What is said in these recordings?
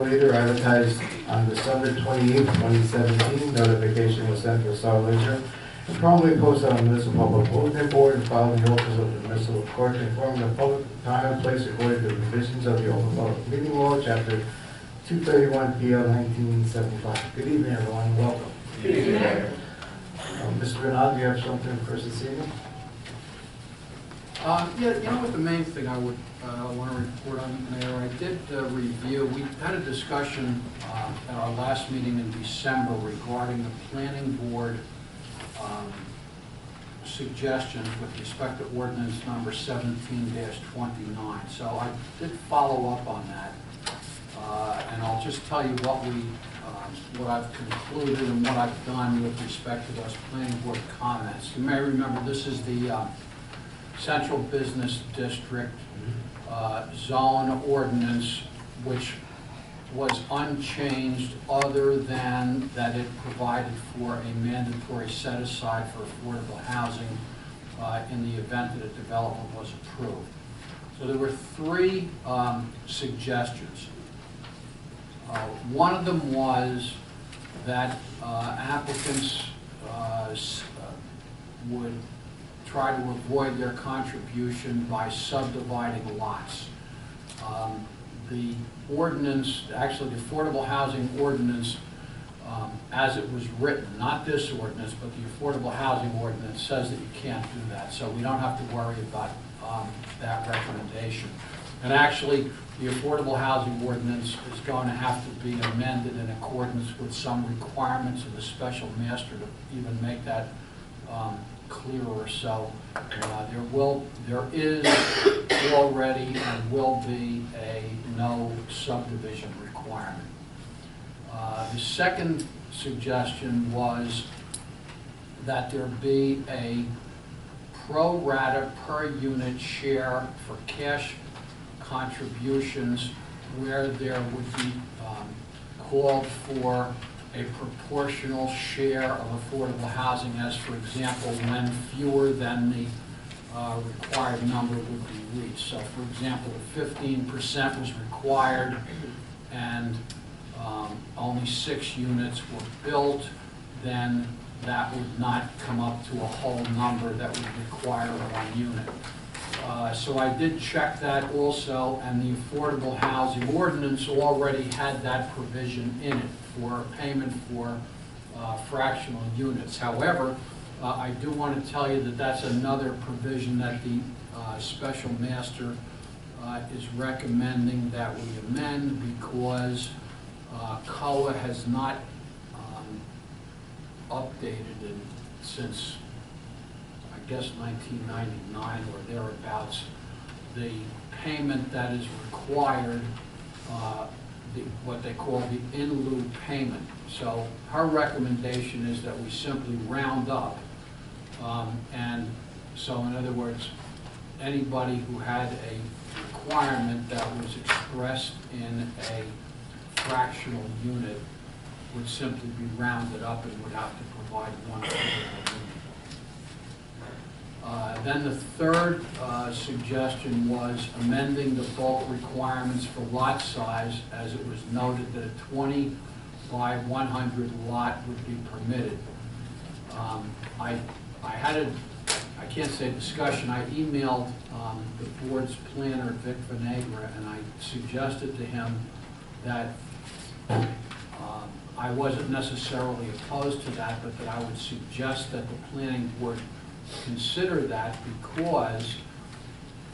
Later advertised on December 28, 2017. Notification was sent to Star Ledger and promptly posted on the municipal public bulletin board and filed in the office of the municipal clerk, informing the public of time and place according to the provisions of the Open Public Meeting Law, Chapter 231 PL 1975. Good evening, everyone. Welcome. Good evening. Mr. Bernard, do you have something for us this evening? Yeah, you know what the main thing I would want to report on, Mayor, I did review, we had a discussion at our last meeting in December regarding the planning board suggestions with respect to ordinance number 17-29. So I did follow up on that, and I'll just tell you what I've concluded and what I've done with respect to those planning board comments. You may remember this is the Central Business District zone ordinance, which was unchanged other than that it provided for a mandatory set-aside for affordable housing in the event that a development was approved. So there were three suggestions. One of them was that applicants would try to avoid their contribution by subdividing lots. The ordinance, actually the affordable housing ordinance, as it was written, not this ordinance, but the affordable housing ordinance says that you can't do that. So we don't have to worry about that recommendation. And actually, the affordable housing ordinance is going to have to be amended in accordance with some requirements of the special master to even make that clearer. So there is already and will be a no subdivision requirement. The second suggestion was that there be a pro rata per unit share for cash contributions where there would be called for a proportional share of affordable housing, as for example, when fewer than the required number would be reached. So for example, if 15% was required and only 6 units were built, then that would not come up to a whole number that would require 1 unit. So I did check that also, and the affordable housing ordinance already had that provision in it for payment for fractional units. However, I do want to tell you that that's another provision that the special master is recommending that we amend, because COA has not updated it since, I guess, 1999 or thereabouts, the payment that is required, what they call the in lieu payment. So her recommendation is that we simply round up, and so in other words, anybody who had a requirement that was expressed in a fractional unit would simply be rounded up and would have to provide 1 unit. Then the third suggestion was amending the bulk requirements for lot size, as it was noted that a 20 by 100 lot would be permitted. I had a, I can't say discussion, I emailed the board's planner, Vic Venegra, and I suggested to him that I wasn't necessarily opposed to that, but that I would suggest that the planning board consider that, because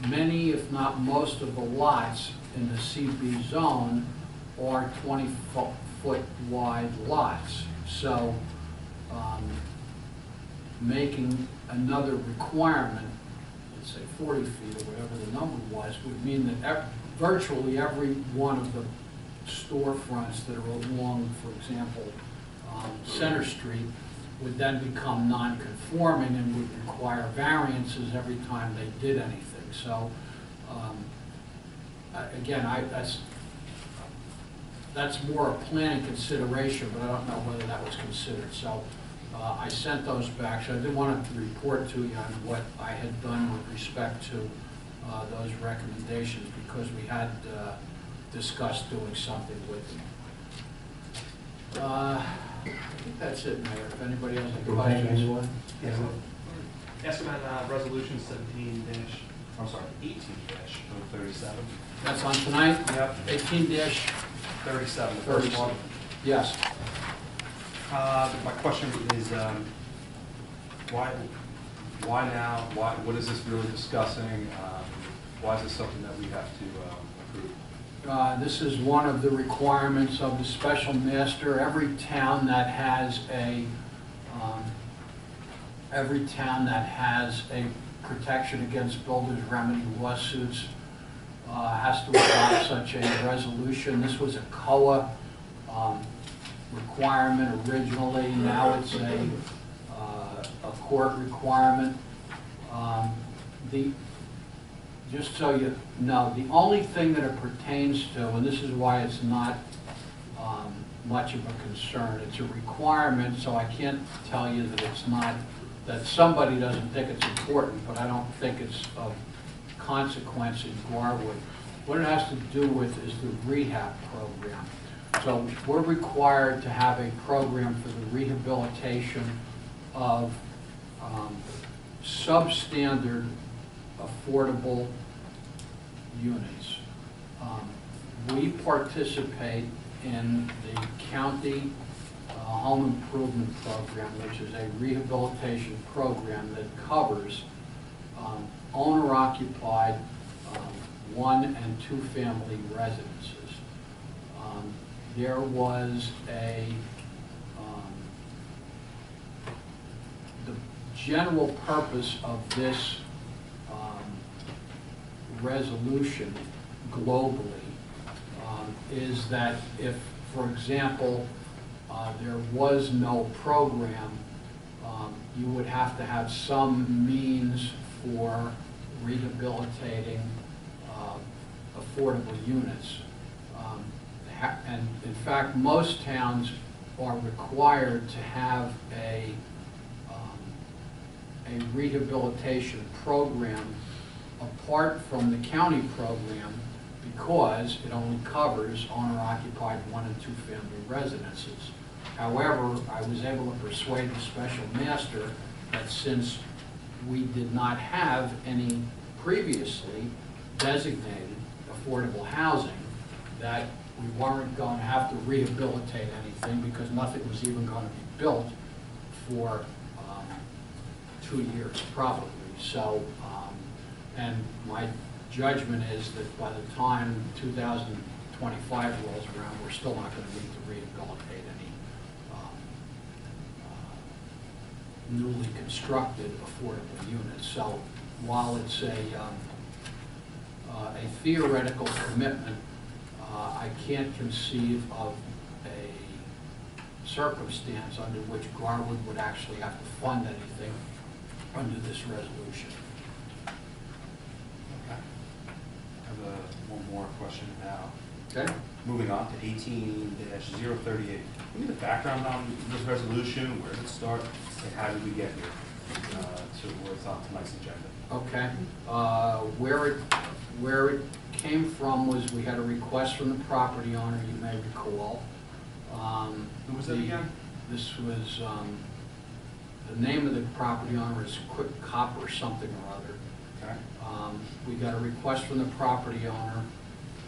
many, if not most, of the lots in the CB zone are 20-foot wide lots. So making another requirement, let's say 40 feet or whatever the number was, would mean that virtually every one of the storefronts that are along, for example, Center Street, would then become non-conforming and would require variances every time they did anything. So again, that's more a planning consideration, but I don't know whether that was considered. So I sent those back. So I did want to report to you on what I had done with respect to those recommendations, because we had discussed doing something with them. I think that's it, Mayor. If anybody has any Thank questions. anyone? Yes. Estimate resolution 18-037. That's on tonight? Yep. 18-. 37, the first one. Yes. My question is, why now? What is this really discussing? Why is this something that we have to approve? This is one of the requirements of the special master. Every town that has a protection against builders remedy lawsuits has to adopt such a resolution. This was a COA requirement originally. Now it's a court requirement. Just so you know, the only thing that it pertains to, and this is why it's not much of a concern, it's a requirement, so I can't tell you that it's not, that somebody doesn't think it's important, but I don't think it's of consequence in Garwood. What it has to do with is the rehab program. So we're required to have a program for the rehabilitation of substandard affordable units. We participate in the county home improvement program, which is a rehabilitation program that covers owner-occupied 1- and 2-family residences. There was the general purpose of this resolution globally is that if, for example, there was no program, you would have to have some means for rehabilitating affordable units. And in fact, most towns are required to have a rehabilitation program apart from the county program, because it only covers owner-occupied 1- and 2-family residences. However, I was able to persuade the special master that since we did not have any previously designated affordable housing, that we weren't going to have to rehabilitate anything, because nothing was even going to be built for 2 years probably. So, and my judgment is that by the time 2025 rolls around, we're still not going to need to rehabilitate any newly constructed affordable units. So while it's a theoretical commitment, I can't conceive of a circumstance under which Garwood would actually have to fund anything under this resolution. Okay. I have one more question now. Okay. Moving on to 18-038. Can you give the background on this resolution? Where did it start? And how did we get here to where it's on tonight's agenda? Okay. Where it came from was we had a request from the property owner, you may recall. Who was that again? This was, the name of the property owner is Quick Cop or something or other. Okay. We got a request from the property owner.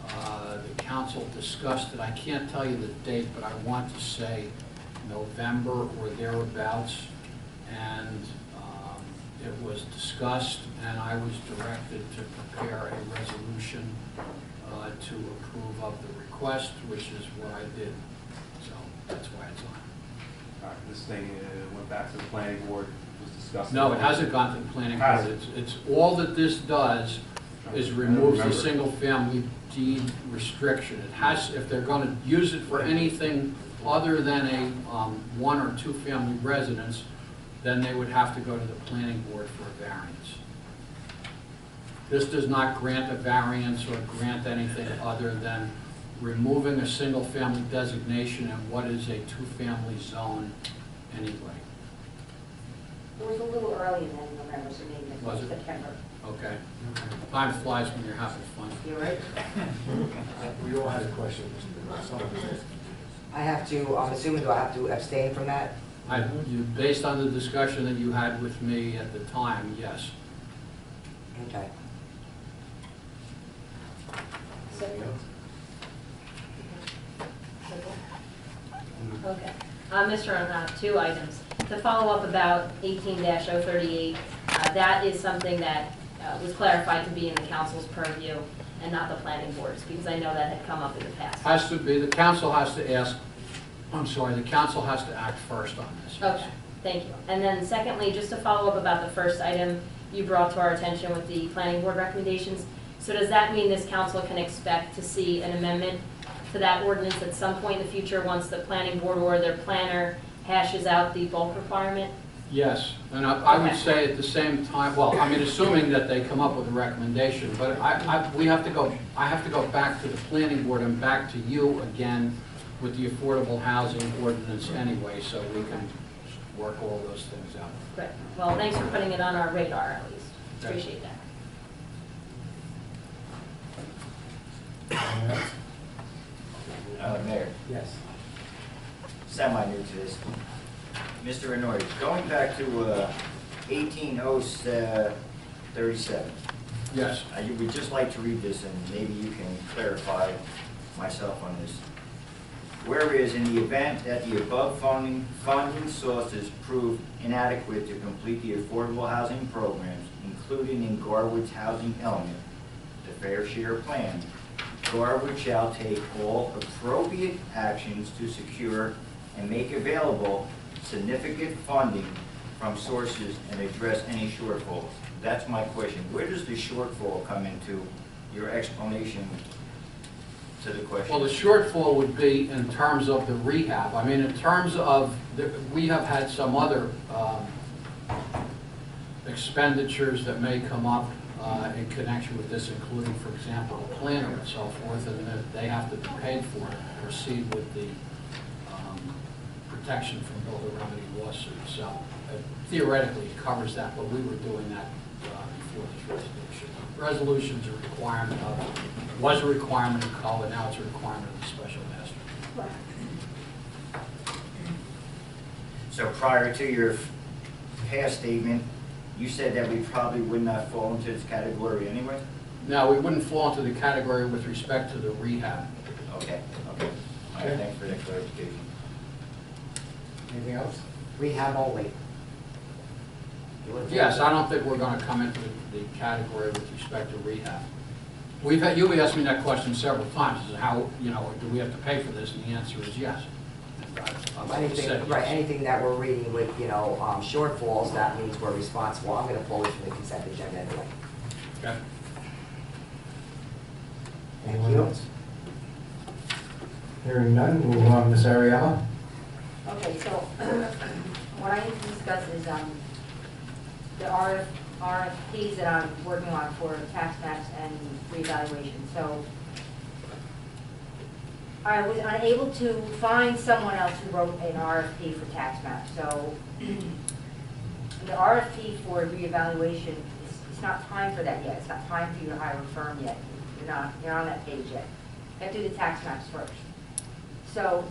The council discussed it. I can't tell you the date, but I want to say November or thereabouts. And it was discussed, and I was directed to prepare a resolution to approve of the request, which is what I did. So that's why it's on. All right, this thing went back to the planning board, was discussed. No, it hasn't gone to the planning board. It's all that this does is removes the single-family deed restriction. It has, if they're going to use it for anything other than a 1- or 2-family residence, then they would have to go to the planning board for a variance. This does not grant a variance or grant anything other than removing a single-family designation in what is a 2-family zone anyway. It was a little early in November, so maybe Was it's it? September. Okay? Time flies when you're having fun. You're right. We all had a question, Mr. Sullivan. I have to, I'm assuming, do I have to abstain from that? Based on the discussion that you had with me at the time, yes. Okay. Okay. Mr. Arnott, two items. To follow up about 18-038, that is something that was clarified to be in the council's purview and not the planning board's, because I know that had come up in the past. Has to be, the council has to ask, the council has to act first on this. yes. Okay, thank you. And then secondly, just to follow up about the first item you brought to our attention with the planning board recommendations, so does that mean this council can expect to see an amendment to that ordinance at some point in the future once the planning board or their planner hashes out the bulk requirement? Yes, and I would Okay. say at the same time, well, I mean, assuming that they come up with a recommendation, but I have to go back to the planning board and back to you again with the affordable housing ordinance anyway, so we can work all those things out. Great. Well, thanks for putting it on our radar at least. Okay. Appreciate that. Mayor, Yes. semi-new to this. Mr. Renoy, going back to 1837, Yes, I would just like to read this and maybe you can clarify myself on this. Whereas in the event that the above funding sources prove inadequate to complete the affordable housing programs, including in Garwood's housing element, the Fair Share Plan, Garwood shall take all appropriate actions to secure and make available significant funding from sources and address any shortfalls. That's my question. Where does the shortfall come into your explanation to the question? well, the shortfall would be in terms of the rehab. I mean, in terms of, we have had some other expenditures that may come up in connection with this, including, for example, a planner and so forth, and that they have to be paid for to proceed with the protection from builder remedy lawsuits. So theoretically, it covers that, but we were doing that before this resolution. Resolutions are a requirement of, was a requirement of COA, now it's a requirement of the special master. So prior to your past statement, you said that we probably would not fall into this category anyway? Now, we wouldn't fall into the category with respect to the rehab. Okay, okay. All right, thanks for that clarification. Anything else? Rehab only. Yes, I don't think we're going to come into the category with respect to rehab. We've had, you asked me that question several times, is how, you know, do we have to pay for this? And the answer is yes. And I've said Anything, yes. right, anything that we're reading with, shortfalls, that means we're responsible. I'm gonna pull it from the consent agenda anyway. Okay. Anyone else? Hearing none, move on, Ms. Ariella. Okay, so what I need to discuss is the RFPs that I'm working on for tax maps and reevaluation. So I was unable to find someone else who wrote an RFP for tax maps. So the RFP for reevaluation, it's not time for that yet. It's not time for you to hire a firm yet. You're on that page yet. You have to do the tax maps first. So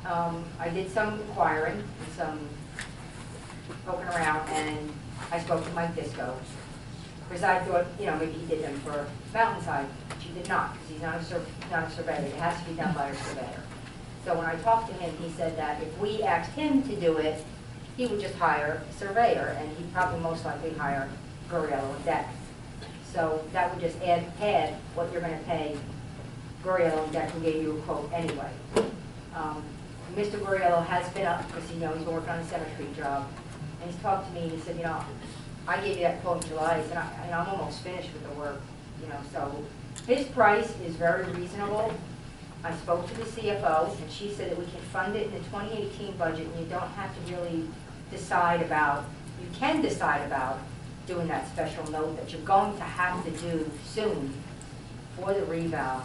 I did some inquiring and some poking around, and I spoke to Mike Disco, because I thought, maybe he did them for Mountainside, but he did not, because he's not a surveyor. It has to be done by a surveyor. So when I talked to him, he said that if we asked him to do it, he would just hire a surveyor, and he'd probably most likely hire Guriello and Deck. So that would just add what you're going to pay Guriello and Deck, who gave you a quote anyway. Mr. Guriello has been up, because he's been working on a cemetery job, and he's talked to me, and he said, I gave you that quote in July, he said, I'm almost finished with the work, so his price is very reasonable. I spoke to the CFO, and she said that we can fund it in the 2018 budget, and you don't have to really decide about, you can decide about doing that special note that you're going to have to do soon for the reval,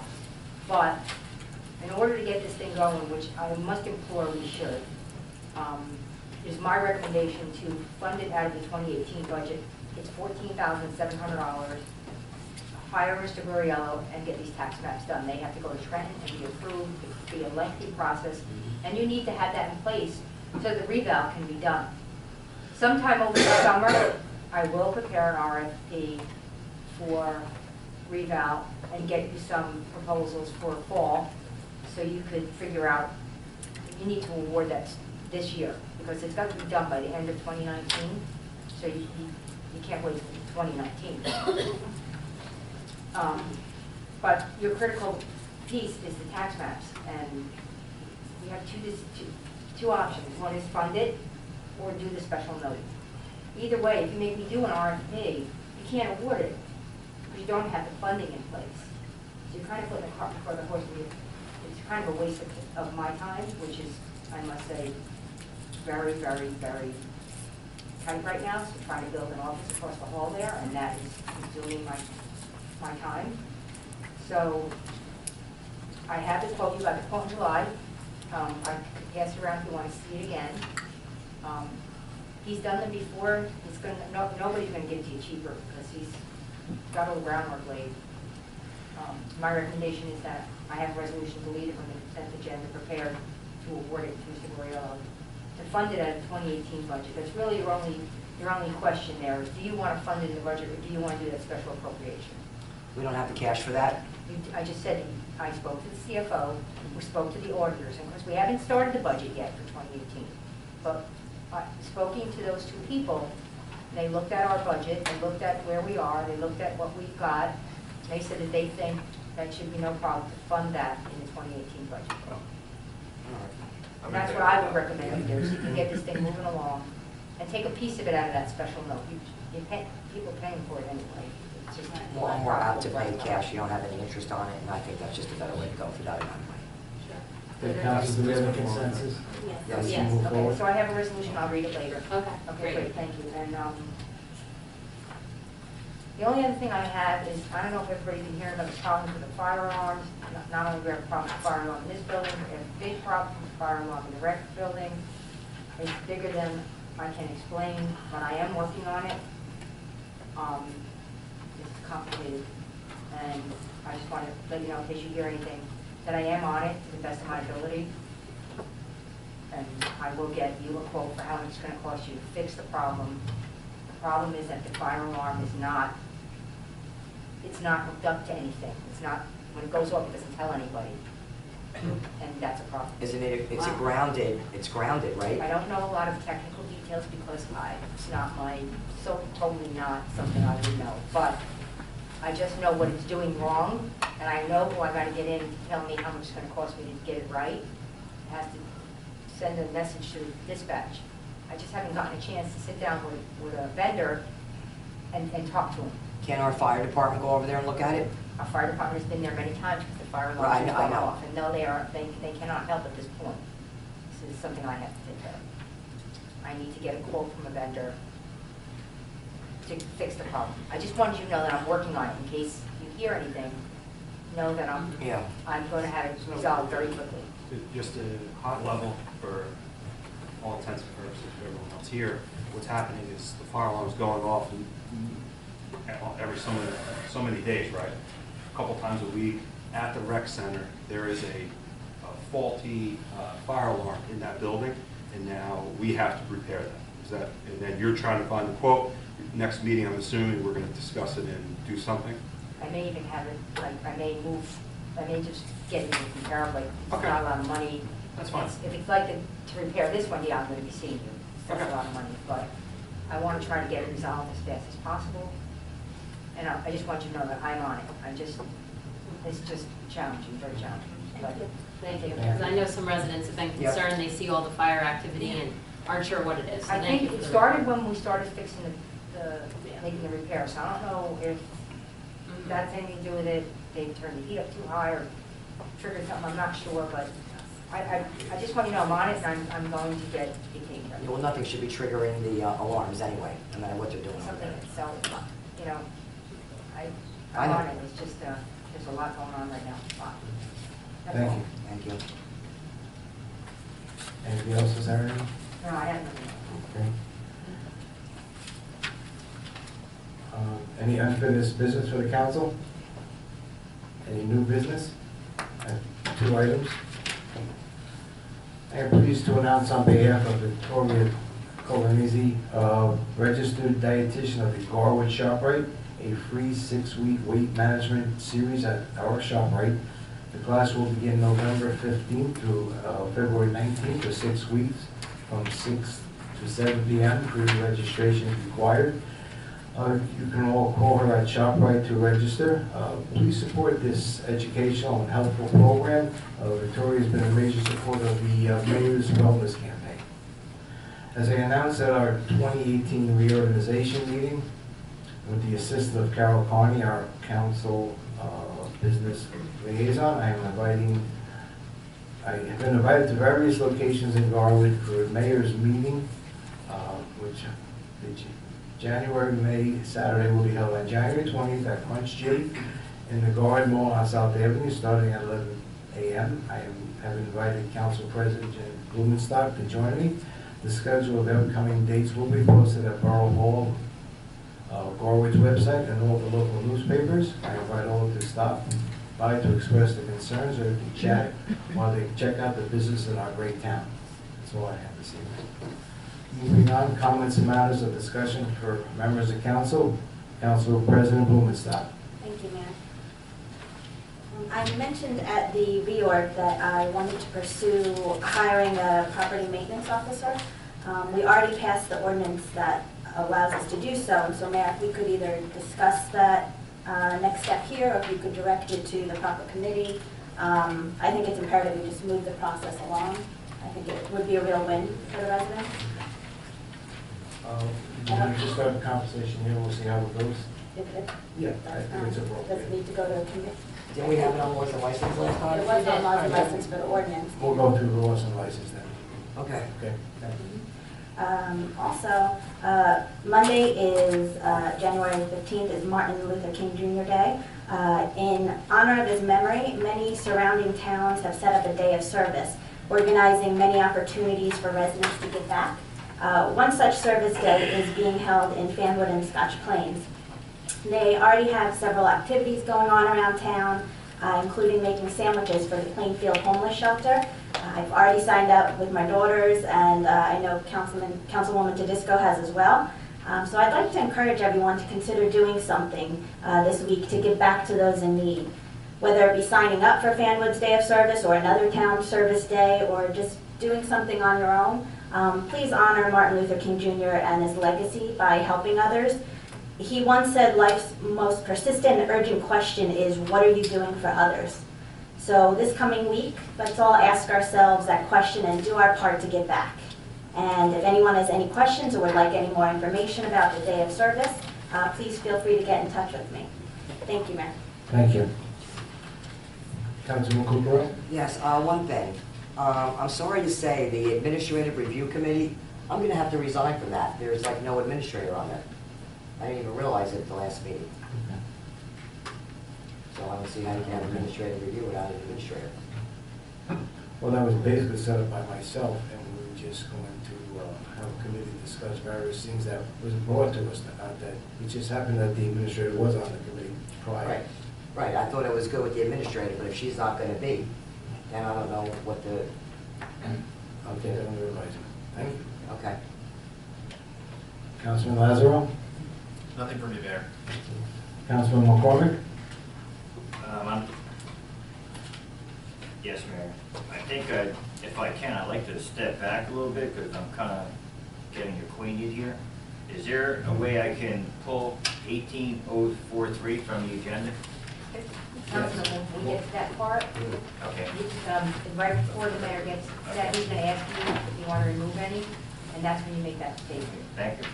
but in order to get this thing going, which I must implore we should, is my recommendation to fund it out of the 2018 budget it's $14,700. Hire Mr. Guriello and get these tax maps done. They have to go to Trenton and be approved. It could be a lengthy process, and you need to have that in place so the reval can be done. Sometime over the summer, I will prepare an RFP for reval and get you some proposals for fall, so you could figure out, you need to award that this year, because it's got to be done by the end of 2019, so you can't wait until 2019. But your critical piece is the tax maps, and you have two options. One is fund it, or do the special note. Either way, if you make me do an RFP, you can't award it, because you don't have the funding in place. So you're kind of putting the cart before the horse. It's kind of a waste of my time, which is, I must say, very, very, very tight right now. So trying to build an office across the hall there, and that is consuming my time. So I have the quote, you got the quote in July. I could pass it around if you want to see it again. He's done them before. Nobody's going to give it to you cheaper because he's got all the groundwork laid. My recommendation is that I have a resolution deleted from the consent agenda prepared to award it to Mr. Guriello to fund it out of the 2018 budget. That's really your only question there is, do you want to fund it in the budget, or do you want to do that special appropriation? We don't have the cash for that? I just said, I spoke to the CFO, we spoke to the auditors, and of course, we haven't started the budget yet for 2018. But speaking to those two people, they looked at our budget, they looked at where we are, they looked at what we've got. They said that they think that should be no problem to fund that in the 2018 budget. And that's what I would recommend you do, so you can get this thing moving along, and take a piece of it out of that special note. People are paying for it anyway. It's just More out to pay cash, you don't have any interest on it, and I think that's just a better way to go for that amount of money. The council, do we have a consensus? Yes. Yes. Move Okay, forward. so I have a resolution, I'll read it later. Okay, Okay, great. great, thank you. And the only other thing I have is, I don't know if everybody's been hearing about the problems with the fire alarms. Not only do we have a problem with the fire alarm in this building, we have a big problem with the fire alarm in the rec building. It's bigger than I can explain, but I am working on it. It's complicated, and I just want to let you know, in case you hear anything, that I am on it to the best of my ability. And I will get you a quote for how much it's going to cost you to fix the problem. The problem is that the fire alarm is not, it's not hooked up to anything. It's not, when it goes off, it doesn't tell anybody. And that's a problem. Isn't it, it's Wow. grounded, right? I don't know a lot of technical details because it's not totally not something I would know. But I just know what it's doing wrong, and I know who I got to get in to tell me how much it's going to cost me to get it right. It has to send a message to dispatch. I just haven't gotten a chance to sit down with a vendor and talk to him. Can our fire department go over there and look at it? Our fire department's been there many times because the fire Right, alarm is I going know. off. And no, they cannot help at this point. This is something I have to take care of. I need to get a quote from a vendor to fix the problem. I just wanted you to know that I'm working on it in case you hear anything. Know that I'm going to have it resolved very quickly. Just a high level for all intents and purposes for everyone else here, what's happening is the fire alarm is going off every so many days, right? A couple times a week at the rec center, there is a faulty fire alarm in that building, and now we have to repair that. And then you're trying to find the quote. Next meeting, I'm assuming we're going to discuss it and do something. I may even have it, like, I may just get it comparable, like, it's Okay. not a lot of money. That's fine. If it's like to repair this one, yeah, I'm gonna be seeing you. That's a Okay. lot of money, but I wanna try to get it resolved as fast as possible. And I just want you to know that I'm on it. It's just challenging, very challenging. But Thank you, because I know some residents have been Yep. concerned, they see all the fire activity and aren't sure what it is. So I thank think you it for the started report. when we started fixing making the repairs. So I don't know if Mhm. that's anything to do with it, they turned the heat up too high or triggered something, I'm not sure, but I just want you to know I'm on it and I'm going to get it taken care Yeah, of. well, nothing should be triggering the alarms anyway, no matter what they're doing over Something, there. so, you know, I I'm know. on it, it's just, there's a lot going on right now. That's Thank all. you. Thank you. Anything else, Ms. Aaron? No, I have nothing. Okay. Any unfinished business for the council? Any new business? I have 2 items. I am pleased to announce on behalf of Victoria Colonizzi, registered dietitian of the Garwood ShopRite, a free 6-week weight management series at our ShopRite. The class will begin November 15th through February 19th for 6 weeks from 6 to 7 p.m. Pre-registration is required. You can all call her at ShopRite to register. Please support this educational and helpful program. Victoria has been a major supporter of the Mayor's Wellness Campaign. As I announced at our 2018 reorganization meeting, with the assistance of Carol Carney, our council business liaison, I have been invited to various locations in Garwood for a mayor's meeting, which the January, May, Saturday will be held on January 20th at Crunch J in the Garden Mall on South Avenue, starting at 11 a.m. I have invited Council President Jen Blumenstock to join me. The schedule of upcoming dates will be posted at Borough Hall, Garwood's website, and all the local newspapers. I invite all to stop by to express their concerns or to chat while they check out the business in our great town. That's all I have this evening. Moving on, comments and matters of discussion for members of council. Council President Blumenstock. Thank you, Mayor. I mentioned at the reorg that I wanted to pursue hiring a property maintenance officer. We already passed the ordinance that allows us to do so, and so Mayor, if we could either discuss that next step here, or if you could direct it to the proper committee. I think it's imperative we just move the process along. I think it would be a real win for the residents. You want to just start the conversation here, we'll see how it goes. Yeah, I think it's Does it appropriate. need to go to a committee? Didn't we have it on laws and license last time? It was on laws and license for the ordinance. We'll go through the laws and license then. Okay. Okay. Also, Monday is January 15th is Martin Luther King Jr. Day. In honor of his memory, many surrounding towns have set up a day of service, organizing many opportunities for residents to give back. One such service day is being held in Fanwood and Scotch Plains. They already have several activities going on around town, including making sandwiches for the Plainfield Homeless Shelter. I've already signed up with my daughters, and I know Councilwoman Tedisco has as well. So I'd like to encourage everyone to consider doing something this week to give back to those in need, whether it be signing up for Fanwood's Day of Service or another town service day, or just doing something on your own. Please honor Martin Luther King Jr. and his legacy by helping others. He once said life's most persistent and urgent question is, what are you doing for others? So this coming week, let's all ask ourselves that question and do our part to give back. And if anyone has any questions or would like any more information about the Day of Service, please feel free to get in touch with me. Thank you, Mayor. Thank you. Councilman Cooper? Yes, one thing. I'm sorry to say, the Administrative Review Committee, I'm gonna have to resign from that. There's like no administrator on there. I didn't even realize it at the last meeting. So I don't see how you can have administrative review without an administrator. Well, that was basically set up by myself, and we were just going to have a committee discuss various things that was brought to us, that it just happened that the administrator was on the committee prior. Right, right. I thought it was good with the administrator, but if she's not gonna be, then I don't know what the, I'll take that under advisement. Thank you. okay. Councilman Lazaro? Nothing from you, Mayor. Councilman McCormick? Yes, Mayor. I think if I can, I'd like to step back a little bit because I'm kind of getting acquainted here. Is there a way I can pull 18043 from the agenda? Councilman, when we get to that part, Okay. you just, right before the mayor gets set, he's gonna ask you if you wanna remove any, and that's when you make that statement. Thank you.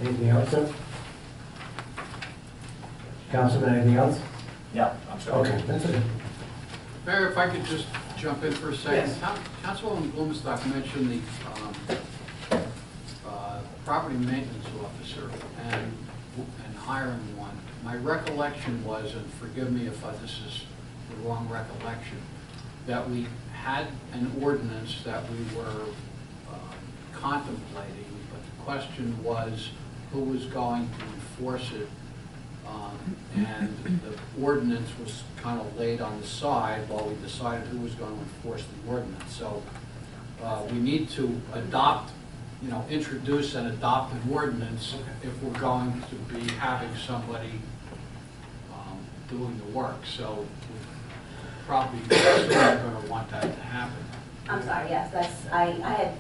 Anything else, sir? Councilman, anything else? Yeah, I'm sorry. Okay, that's it. Mayor, if I could just jump in for a second. Yes. Councilwoman Blumenstock mentioned the property maintenance officer and hiring one. My recollection was, and forgive me if this is the wrong recollection, that we had an ordinance that we were contemplating, but the question was who was going to enforce it. And the ordinance was kind of laid on the side while we decided who was going to enforce the ordinance. So we need to adopt, introduce and adopt an ordinance if we're going to be having somebody doing the work. So we're probably going to want that to happen. I'm sorry, yes, I had,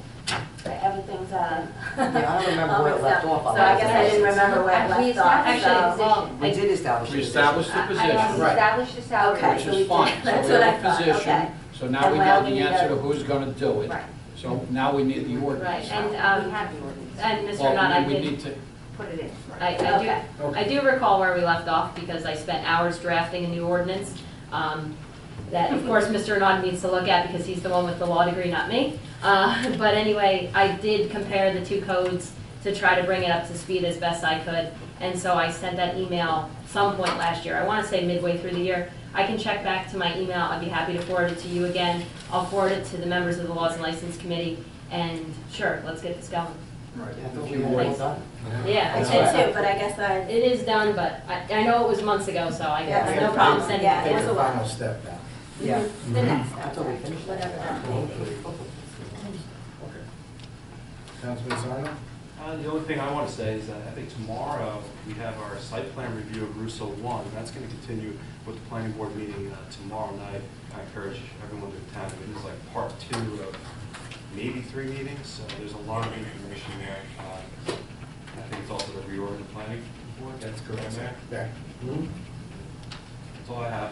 everything's, Yeah, I don't remember where it left off. So I guess I didn't remember where it We left off, established so. the position. We did establish. We the established the I- I position. don't- Right. Established the salary. Okay. Which so we is did. fine. So That's we what have I a thought, position, okay. so now And we well, know we the need answer to- to who's going to do it. Right. So now we need the Right, ordinance. and, We have the ordinance. and Mr. Well, Knott, I we did, need to, Put it in. I Okay. do recall where we left off because I spent hours drafting a new ordinance. That, of course, Mr. Knott needs to look at because he's the one with the law degree, not me. But anyway, I did compare the two codes to try to bring it up to speed as best I could. And so I sent that email some point last year. I want to say midway through the year. I can check back to my email. I'd be happy to forward it to you again. I'll forward it to the members of the Laws and License Committee. And sure, let's get this going. right. Yeah, I thought we had it all done. Yeah, I it's, did too, but I guess I, it is done, but I know it was months ago, so I Yeah, have no problem sending yeah, it. it was a while. Final step now. Yeah. The next I step, thought we finished that. whatever that may be. Okay. Councilman Sarno? The only thing I want to say is that I think tomorrow we have our site plan review of Russo 1. That's going to continue with the planning board meeting tomorrow night. I encourage everyone to attend. It is like part 2 of maybe 3 meetings, so there's a lot of information there. I think it's also the reorg of the planning board. That's correct, Mayor. Yeah. That's all I have.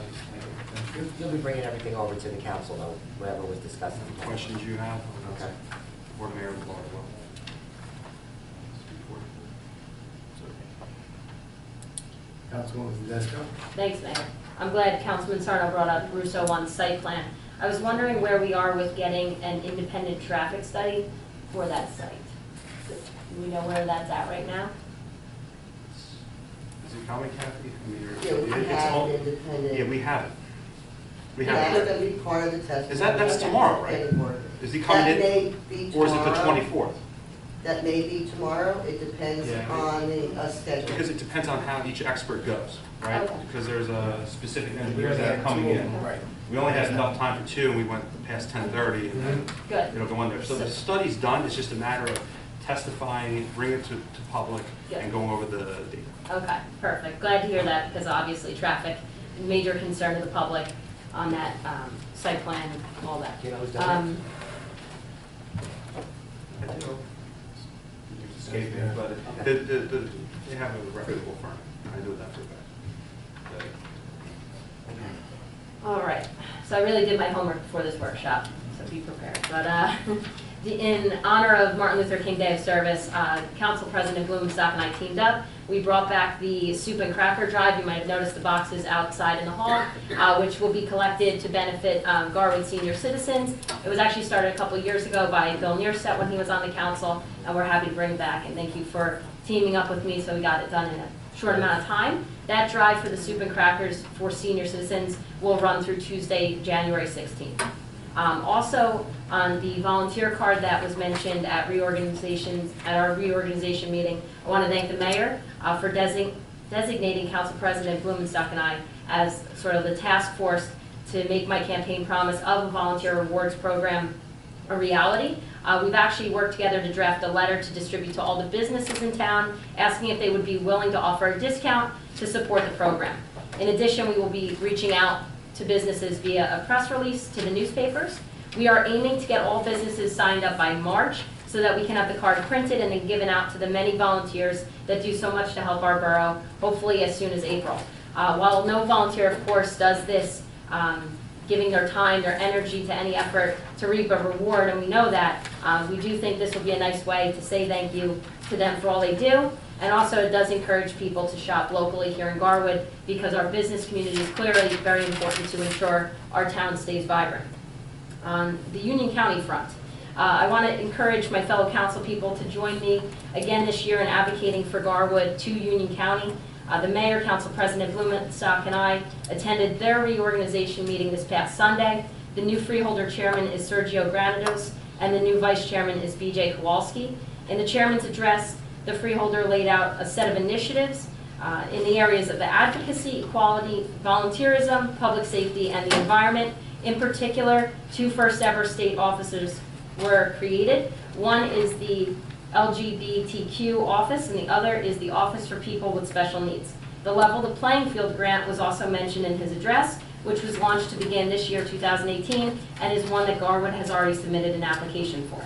Thank you. You'll be bringing everything over to the council, though, whatever was discussed. Any questions you have? Okay. Board Mayor Laura. Councilwoman Tedesco? Thanks, Mayor. I'm glad Councilman Sarno brought up Russo 1 site plan. I was wondering where we are with getting an independent traffic study for that site. Do we know where that's at right now? Is it coming, Kathy? I mean, Yeah, we it's have all- independent. Yeah, we have it. We That's have it. gonna be part of the testimony. That's tomorrow, right? Anymore. Is he coming That in, may be or is it the tomorrow. 24th? That may be tomorrow, it depends Yeah. on the schedule. Because it depends on how each expert goes, right? Okay. Because there's specific We engineers only that are had coming two. in. Right. We only had enough time for 2, and we went past 10:30, and then Good. it'll go in there. So the study's done, it's just a matter of testifying, bringing it to public, Yeah. and going over the data. Okay, perfect. Glad to hear that because obviously traffic, major concern to the public on that site plan, all that. Do you know who's done Um, I do. It's escaping, Yeah. but Okay. they have a reputable firm. I know that for a fact. All right, so I really did my homework before this workshop, so be prepared. But in honor of Martin Luther King Day of Service, Council President Blumenstock and I teamed up. We brought back the soup and cracker drive. You might have noticed the boxes outside in the hall, which will be collected to benefit Garwood senior citizens. It was actually started a couple years ago by Bill Neerstedt when he was on the council, and we're happy to bring it back. And thank you for teaming up with me so we got it done in a short amount of time. That drive for the soup and crackers for senior citizens will run through Tuesday, January 16th. Also, on the volunteer card that was mentioned at our reorganization meeting, I want to thank the mayor for designating Council President Blumenstock and I as sort of the task force to make my campaign promise of a volunteer rewards program a reality. We've actually worked together to draft a letter to distribute to all the businesses in town, asking if they would be willing to offer a discount to support the program. In addition, we will be reaching out to businesses via a press release to the newspapers. We are aiming to get all businesses signed up by March so that we can have the card printed and then given out to the many volunteers that do so much to help our borough, hopefully as soon as April. While no volunteer, of course, does this, giving their time, their energy to any effort to reap a reward, and we know that, we do think this will be a nice way to say thank you to them for all they do. And also, it does encourage people to shop locally here in Garwood because our business community is clearly very important to ensure our town stays vibrant. On the Union County front, I want to encourage my fellow council people to join me again this year in advocating for Garwood to Union County. The mayor, Council President Blumenstock, and I attended their reorganization meeting this past Sunday. The new freeholder chairman is Sergio Granados, and the new vice chairman is BJ Kowalski. In the chairman's address, the freeholder laid out a set of initiatives in the areas of the advocacy, equality, volunteerism, public safety, and the environment. In particular, 2 first-ever state offices were created. One is the LGBTQ office, and the other is the Office for People with Special Needs. The Level the Playing Field grant was also mentioned in his address, which was launched to begin this year, 2018, and is one that Garwood has already submitted an application for.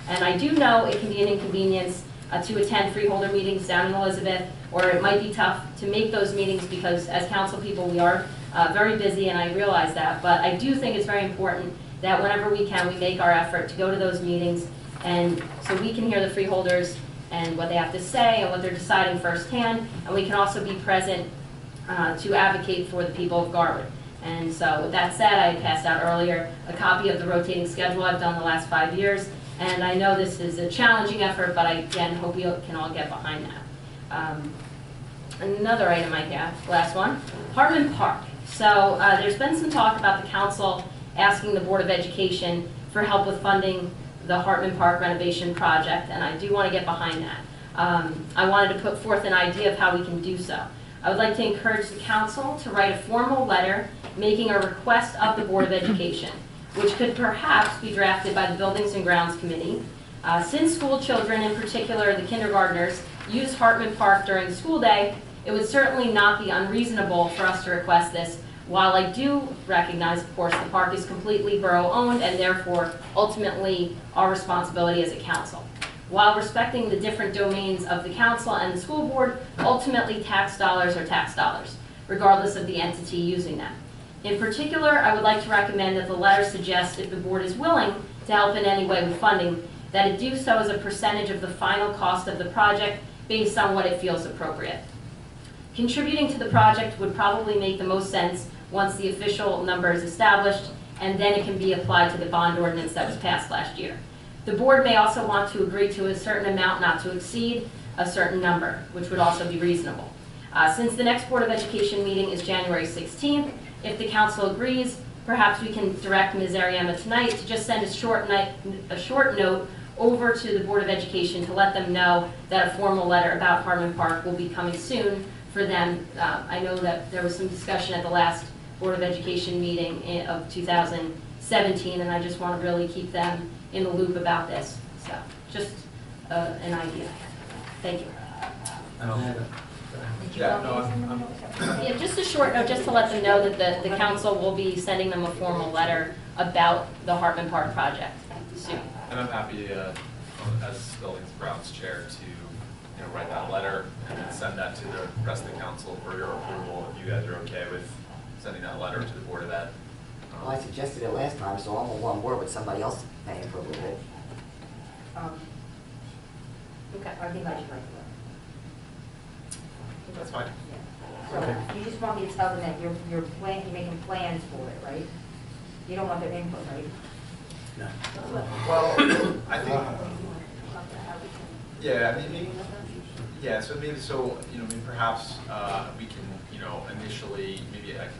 And I do know it can be an inconvenience to attend freeholder meetings down in Elizabeth, or it might be tough to make those meetings because as council people we are very busy, and I realize that, but I do think it's very important that whenever we can, we make our effort to go to those meetings, and so we can hear the freeholders and what they have to say and what they're deciding firsthand, and we can also be present to advocate for the people of Garwood. And so with that said, I passed out earlier a copy of the rotating schedule I've done the last 5 years, and I know this is a challenging effort, but I again hope we can all get behind that. Another item I have, last one, Hartman Park. So there's been some talk about the council asking the Board of Education for help with funding the Hartman Park renovation project, and I do want to get behind that. I wanted to put forth an idea of how we can do so. I would like to encourage the council to write a formal letter making a request of the Board of Education, which could perhaps be drafted by the Buildings and Grounds Committee. Since school children, in particular the kindergartners, use Hartman Park during the school day, it would certainly not be unreasonable for us to request this, while I do recognize, of course, the park is completely borough-owned and therefore ultimately our responsibility as a council. While respecting the different domains of the council and the school board, ultimately tax dollars are tax dollars, regardless of the entity using them. In particular, I would like to recommend that the letter suggest if the board is willing to help in any way with funding, that it do so as a percentage of the final cost of the project based on what it feels appropriate. Contributing to the project would probably make the most sense once the official number is established, and then it can be applied to the bond ordinance that was passed last year. The board may also want to agree to a certain amount not to exceed a certain number, which would also be reasonable. Since the next Board of Education meeting is January 16th, if the council agrees, perhaps we can direct Ms. Ariema tonight to just send a short note over to the Board of Education to let them know that a formal letter about Hartman Park will be coming soon for them. I know that there was some discussion at the last Board of Education meeting of 2017, and I just want to really keep them in the loop about this. So, just an idea. Thank you. Yeah, just a short note, just to let them know that the council will be sending them a formal letter about the Hartman Park project soon. And I'm happy, as Buildings and Grounds Chair, to write that letter and then send that to the rest of the council for your approval, if you guys are okay with sending that letter to the Board of Ed. Well, I suggested it last time, so I'm on board with somebody else paying for a little bit. Okay, I think I should write the letter. That's fine. Yeah. So you just want me to tell them that you're making plans for it, right? You don't want their input, right? Well, I think, yeah, maybe, yeah, so maybe, maybe perhaps we can, initially, maybe I can,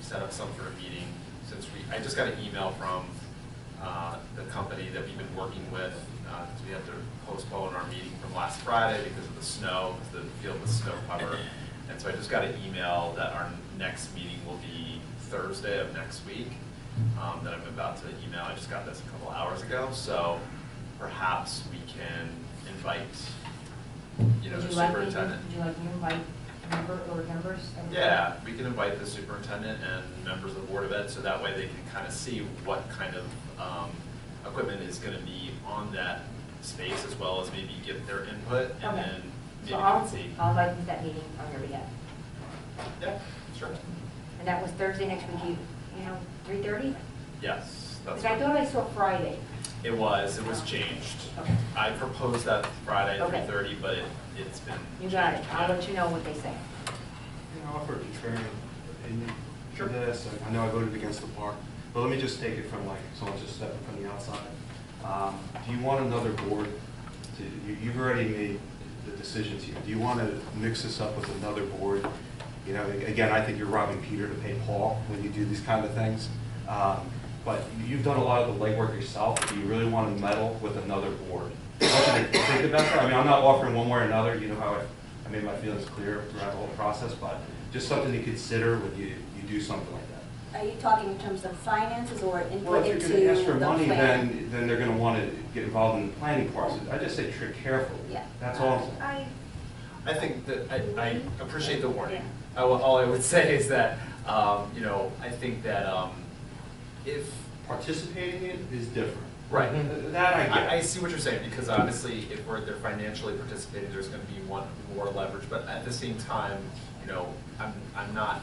set up some sort of meeting, since I just got an email from the company that we've been working with, because we had to postpone our meeting from last Friday because of the snow, because the field was snow covered. And so I just got an email that our next meeting will be Thursday of next week, that I'm about to email. I just got this a couple hours ago, so perhaps we can invite, the superintendent. Would you like me to invite members? Yeah, we can invite the superintendent and members of the Board of Ed, so that way they can kind of see what kind of equipment is going to be on that space, as well as maybe give their input, and Okay. then maybe So we I'll can see. invite them to that meeting on your behalf. Yeah, sure. And that was Thursday next week, 3:30? Yes, that's Because I thought I saw Friday. It was changed. Okay. I proposed that Friday at Okay. 3:30, but it's been You got it. changed. I'll let you know what they say. Can I offer a contrarian opinion Sure. to this? I know I voted against the park, but let me just take it from someone just stepping from the outside. Do you want another board you've already made the decisions here. Do you want to mix this up with another board? Again, I think you're robbing Peter to pay Paul when you do these kind of things. But you've done a lot of the legwork yourself. Do you really want to meddle with another board? want you to think about that. I mean, I'm not offering one way or another, you know how I made my feelings clear throughout the whole process, but just something to consider when you do something like that. Are you talking in terms of finances or Well, input if into you're gonna ask for the money, plan? then they're gonna wanna get involved in the planning parts. I just say tread carefully. Yeah. That's all I'm saying. I think that, I appreciate the warning. Yeah. All I would say is that, you know, I think that, if, Participating in it is different. right. That I get. I see what you're saying, because obviously, if they're financially participating, there's gonna be more leverage, but at the same time, you know, I'm not,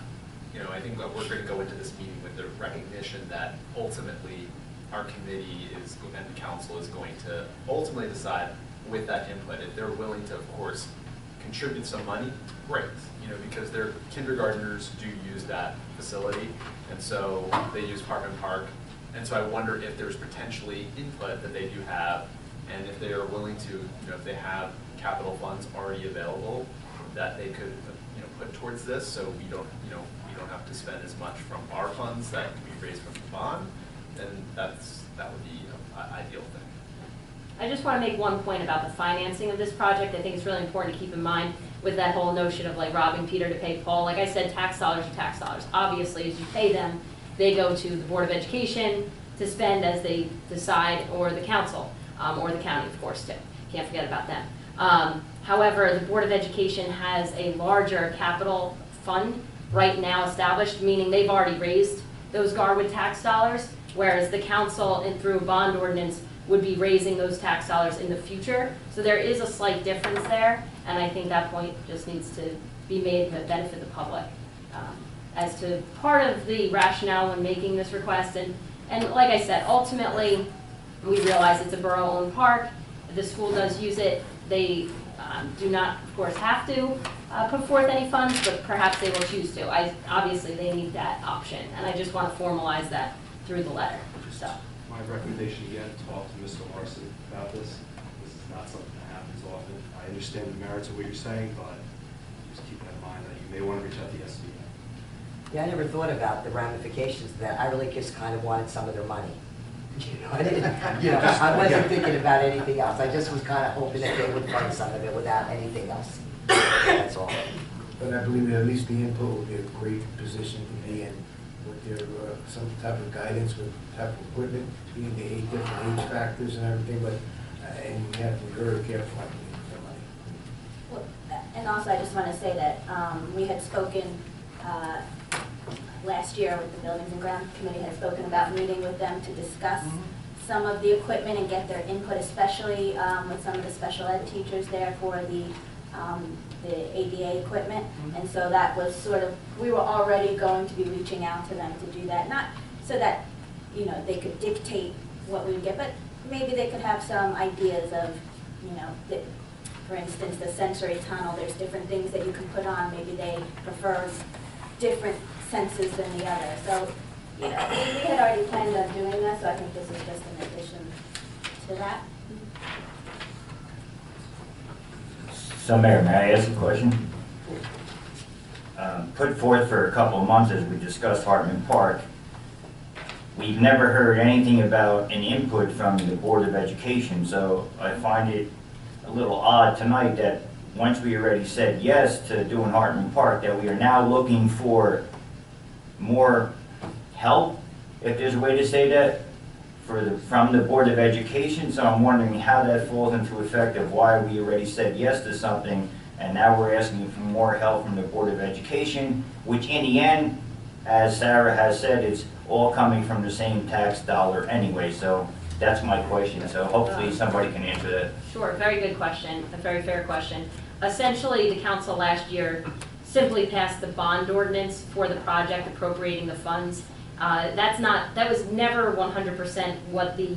you know, I think that we're gonna go into this meeting with the recognition that ultimately, our committee is, and the council is going to ultimately decide with that input. If they're willing to, of course, contribute some money, great, you know, because their kindergartners do use that facility, and so they use Hartman Park. And so I wonder if there's potentially input that they do have, and if they are willing to, you know, if they have capital funds already available that they could, you know, put towards this, so we don't, you know, we don't have to spend as much from our funds that can be raised from the bond, then that would be an ideal thing. I just want to make one point about the financing of this project. I think it's really important to keep in mind with that whole notion of like robbing Peter to pay Paul. Like I said, tax dollars are tax dollars. Obviously, as you pay them, they go to the Board of Education to spend as they decide, or the council, or the county, of course, too. Can't forget about them. However, the Board of Education has a larger capital fund right now established, meaning they've already raised those Garwood tax dollars, whereas the council, and through a bond ordinance, would be raising those tax dollars in the future. So there is a slight difference there, and I think that point just needs to be made to benefit the public. As to part of the rationale when making this request, and like I said, ultimately, we realize it's a borough-owned park. The school does use it. They do not, of course, have to put forth any funds, but perhaps they will choose to. Obviously, they need that option, and I just want to formalize that through the letter. So. My recommendation again, talk to Mr. Larson about this. This is not something that happens often. I understand the merits of what you're saying, but just keep in mind that you may want to reach out to the SBA. Yeah, I never thought about the ramifications of that. I really just kind of wanted some of their money. You know, I didn't, you know, I wasn't thinking about anything else. I just was kind of hoping that they would fund some of it without anything else. That's all. But I believe that at least the input would be a great position to be in with their, some type of guidance with type of equipment, being the 8 different age factors and everything, but, and you have to be very careful when you use their money. Well, and also, I just want to say that we had spoken last year with the Buildings and Grounds Committee, had spoken about meeting with them to discuss some of the equipment and get their input, especially with some of the special ed teachers there for the ADA equipment. And so that was sort of, we were already going to be reaching out to them to do that, not so that, you know, they could dictate what we would get, but maybe they could have some ideas of, you know, that, for instance, the sensory tunnel, there's different things that you can put on. Maybe they prefer different senses than the other. So, you know, we had already planned on doing this, so I think this is just an addition to that. So Mayor, may I ask a question? Put forth for a couple of months as we discussed Hartman Park, we've never heard anything about an input from the Board of Education, so I find it a little odd tonight that once we already said yes to doing Hartman Park, that we are now looking for more help, if there's a way to say that, from the Board of Education. So I'm wondering how that falls into effect of why we already said yes to something, and now we're asking for more help from the Board of Education, which in the end, as Sarah has said, it's all coming from the same tax dollar anyway. So that's my question. So hopefully somebody can answer that. Sure, very good question, a very fair question. Essentially, the council last year simply passed the bond ordinance for the project appropriating the funds. That was never 100% what the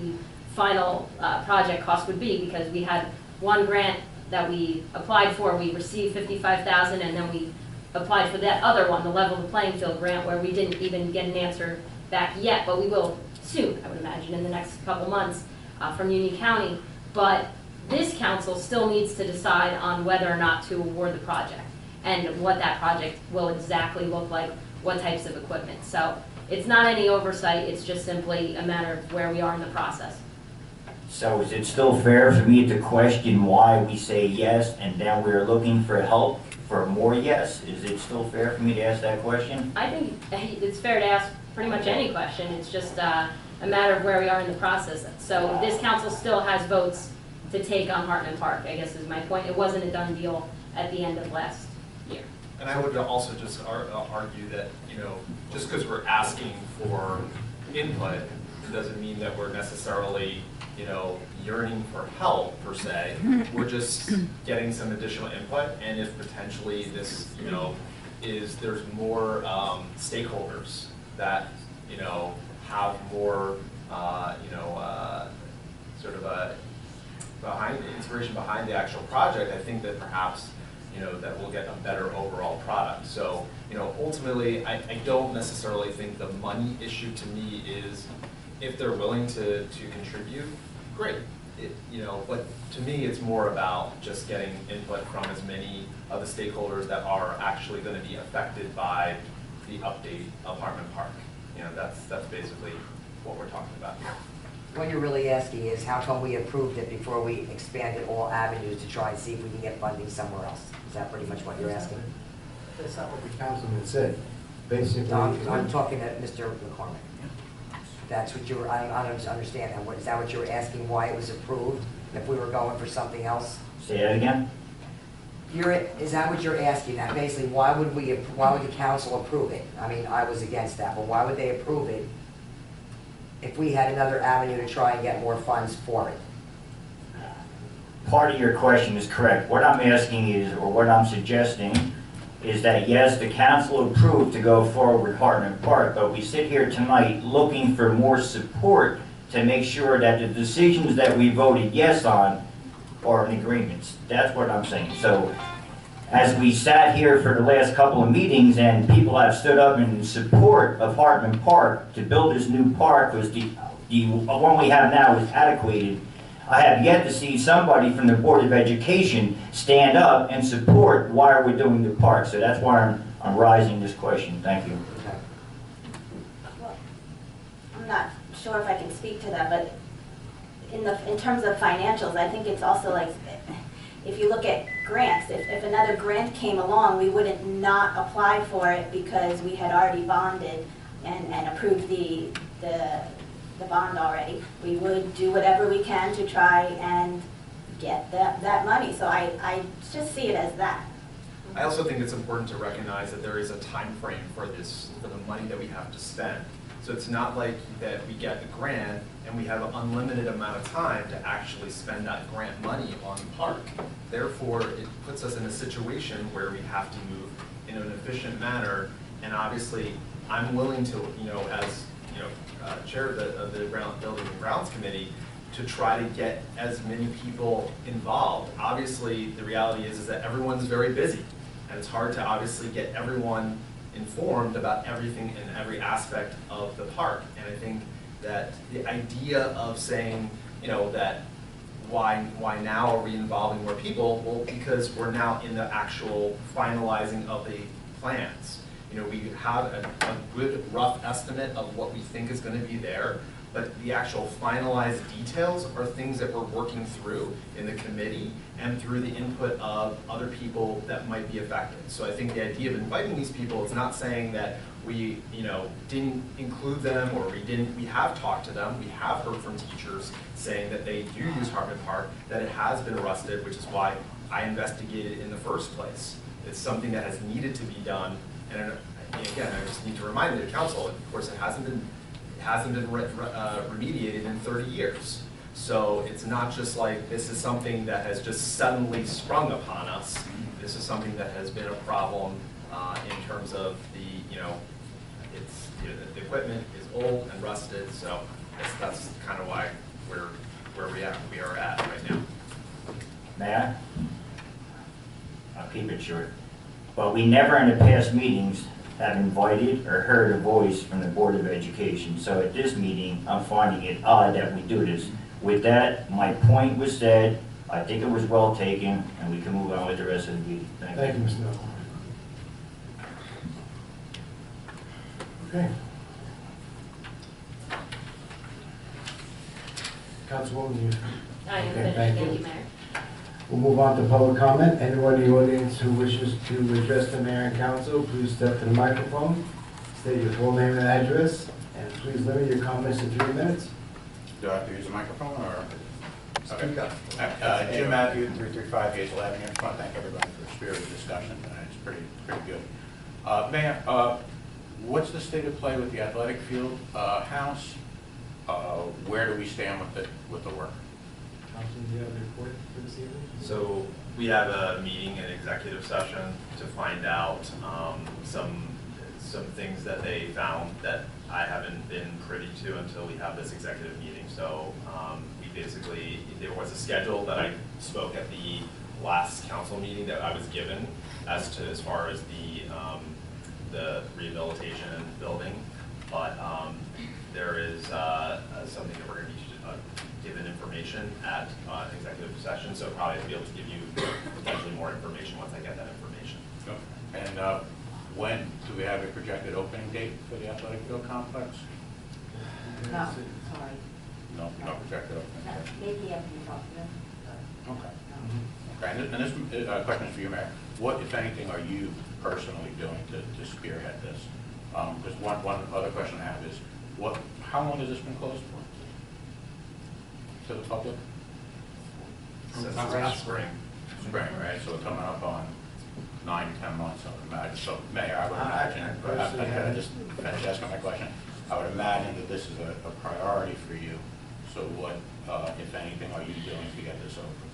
final project cost would be, because we had one grant that we applied for, we received $55,000, and then we applied for that other one, the Level the Playing Field grant, where we didn't even get an answer back yet, but we will soon, I would imagine, in the next couple months from Union County. But this council still needs to decide on whether or not to award the project and what that project will exactly look like, what types of equipment. So it's not any oversight, it's just simply a matter of where we are in the process. So is it still fair for me to question why we say yes and then we're looking for help for more yes? Is it still fair for me to ask that question? I think it's fair to ask pretty much any question. It's just a matter of where we are in the process. So this council still has votes to take on Hartman Park, I guess is my point. It wasn't a done deal at the end of last year. And I would also just argue that, just because we're asking for input, it doesn't mean that we're necessarily, yearning for help per se. We're just getting some additional input, and if potentially this, there's more stakeholders that, have more, sort of a inspiration behind the actual project, I think that perhaps that we'll get a better overall product. So, ultimately, I don't necessarily think the money issue to me is, if they're willing to contribute, great. But to me, it's more about just getting input from as many of the stakeholders that are actually going to be affected by the update of Hartman Park. That's basically what we're talking about here. What you're really asking is, how come we approved it before we expanded all avenues to try and see if we can get funding somewhere else? Is that pretty much what you're asking? That's not what the councilman said. Basically. No, I'm talking to Mr. McCormick. That's what you were, I don't understand that. Is that what you were asking, why it was approved? If we were going for something else? Say that again? Is that what you're asking? That basically, why would the council approve it? I mean, I was against that, but why would they approve it if we had another avenue to try and get more funds for it? Part of your question is correct. What I'm asking is, or what I'm suggesting, is that yes, the council approved to go forward with Hartman Park, but we sit here tonight looking for more support to make sure that the decisions that we voted yes on are in agreements. That's what I'm saying. So, as we sat here for the last couple of meetings and people have stood up in support of Hartman Park to build this new park, because the one we have now is adequated, I have yet to see somebody from the Board of Education stand up and support why we're doing the park. So that's why I'm raising this question. Thank you. Well, I'm not sure if I can speak to that, but in terms of financials, I think it's also like, if you look at grants, if another grant came along, we wouldn't not apply for it because we had already bonded and approved the bond already. We would do whatever we can to try and get that money. So I just see it as that. I also think it's important to recognize that there is a time frame for the money that we have to spend. So it's not like that we get the grant and we have an unlimited amount of time to actually spend that grant money on the park. Therefore, it puts us in a situation where we have to move in an efficient manner. And obviously, I'm willing to, as chair of the Building and Grounds Committee, to try to get as many people involved. Obviously, the reality is that everyone's very busy, and it's hard to obviously get everyone informed about everything and every aspect of the park. And I think that the idea of saying, that why now are we involving more people? Well, because we're now in the actual finalizing of the plans. We have a good rough estimate of what we think is going to be there, but the actual finalized details are things that we're working through in the committee and through the input of other people that might be affected. So I think the idea of inviting these people is not saying that we, didn't include them or we have talked to them. We have heard from teachers saying that they do use Hartman Park, that it has been rusted, which is why I investigated it in the first place. It's something that has needed to be done. And again, I just need to remind the council, of course, it hasn't been remediated in 30 years. So it's not just like this is something that has just suddenly sprung upon us. This is something that has been a problem in terms of the equipment is old and rusted. So that's kind of why where we are at right now. May I? I'll keep it short. But we never in the past meetings have invited or heard a voice from the Board of Education. So at this meeting, I'm finding it odd that we do this. With that, my point was said. I think it was well taken, and we can move on with the rest of the meeting. Thank you, Mr. Miller. Okay. Councilwoman, you? I am Okay, finished, thank thank you. you, Mayor. We'll move on to public comment. Anyone in the audience who wishes to address the mayor and council, please step to the microphone, state your full name and address, and please limit your comments to 3 minutes. Do I have to use a microphone or? Speak up. Jim Matthew, 335 Hazel Avenue. I just want to thank everybody for the spirited discussion. It's pretty good. Mayor, what's the state of play with the athletic field house? Where do we stand with the work? Councilman, do you have a report for this evening? So we have a meeting, an executive session to find out some things that they found that I haven't been privy to until we have this executive meeting. So we basically, there was a schedule that I spoke at the last council meeting that I was given as far as the rehabilitation and building, but there is something that we're going to be given information at executive session, so probably I'll be able to give you potentially more information once I get that information. Okay. And when do we have a projected opening date for the athletic field complex? No, sorry. No projected opening date. Maybe after you talk to them. Okay. Okay, and this question is for you, Mayor. What, if anything, are you personally doing to spearhead this? Because one other question I have is, how long has this been closed for? To the public? Since last spring. Spring, right? So we're coming up on 9-10 months, I would imagine. So, Mayor, I would imagine, I just finished asking my question. I would imagine that this is a priority for you. So what, if anything, are you doing to get this open?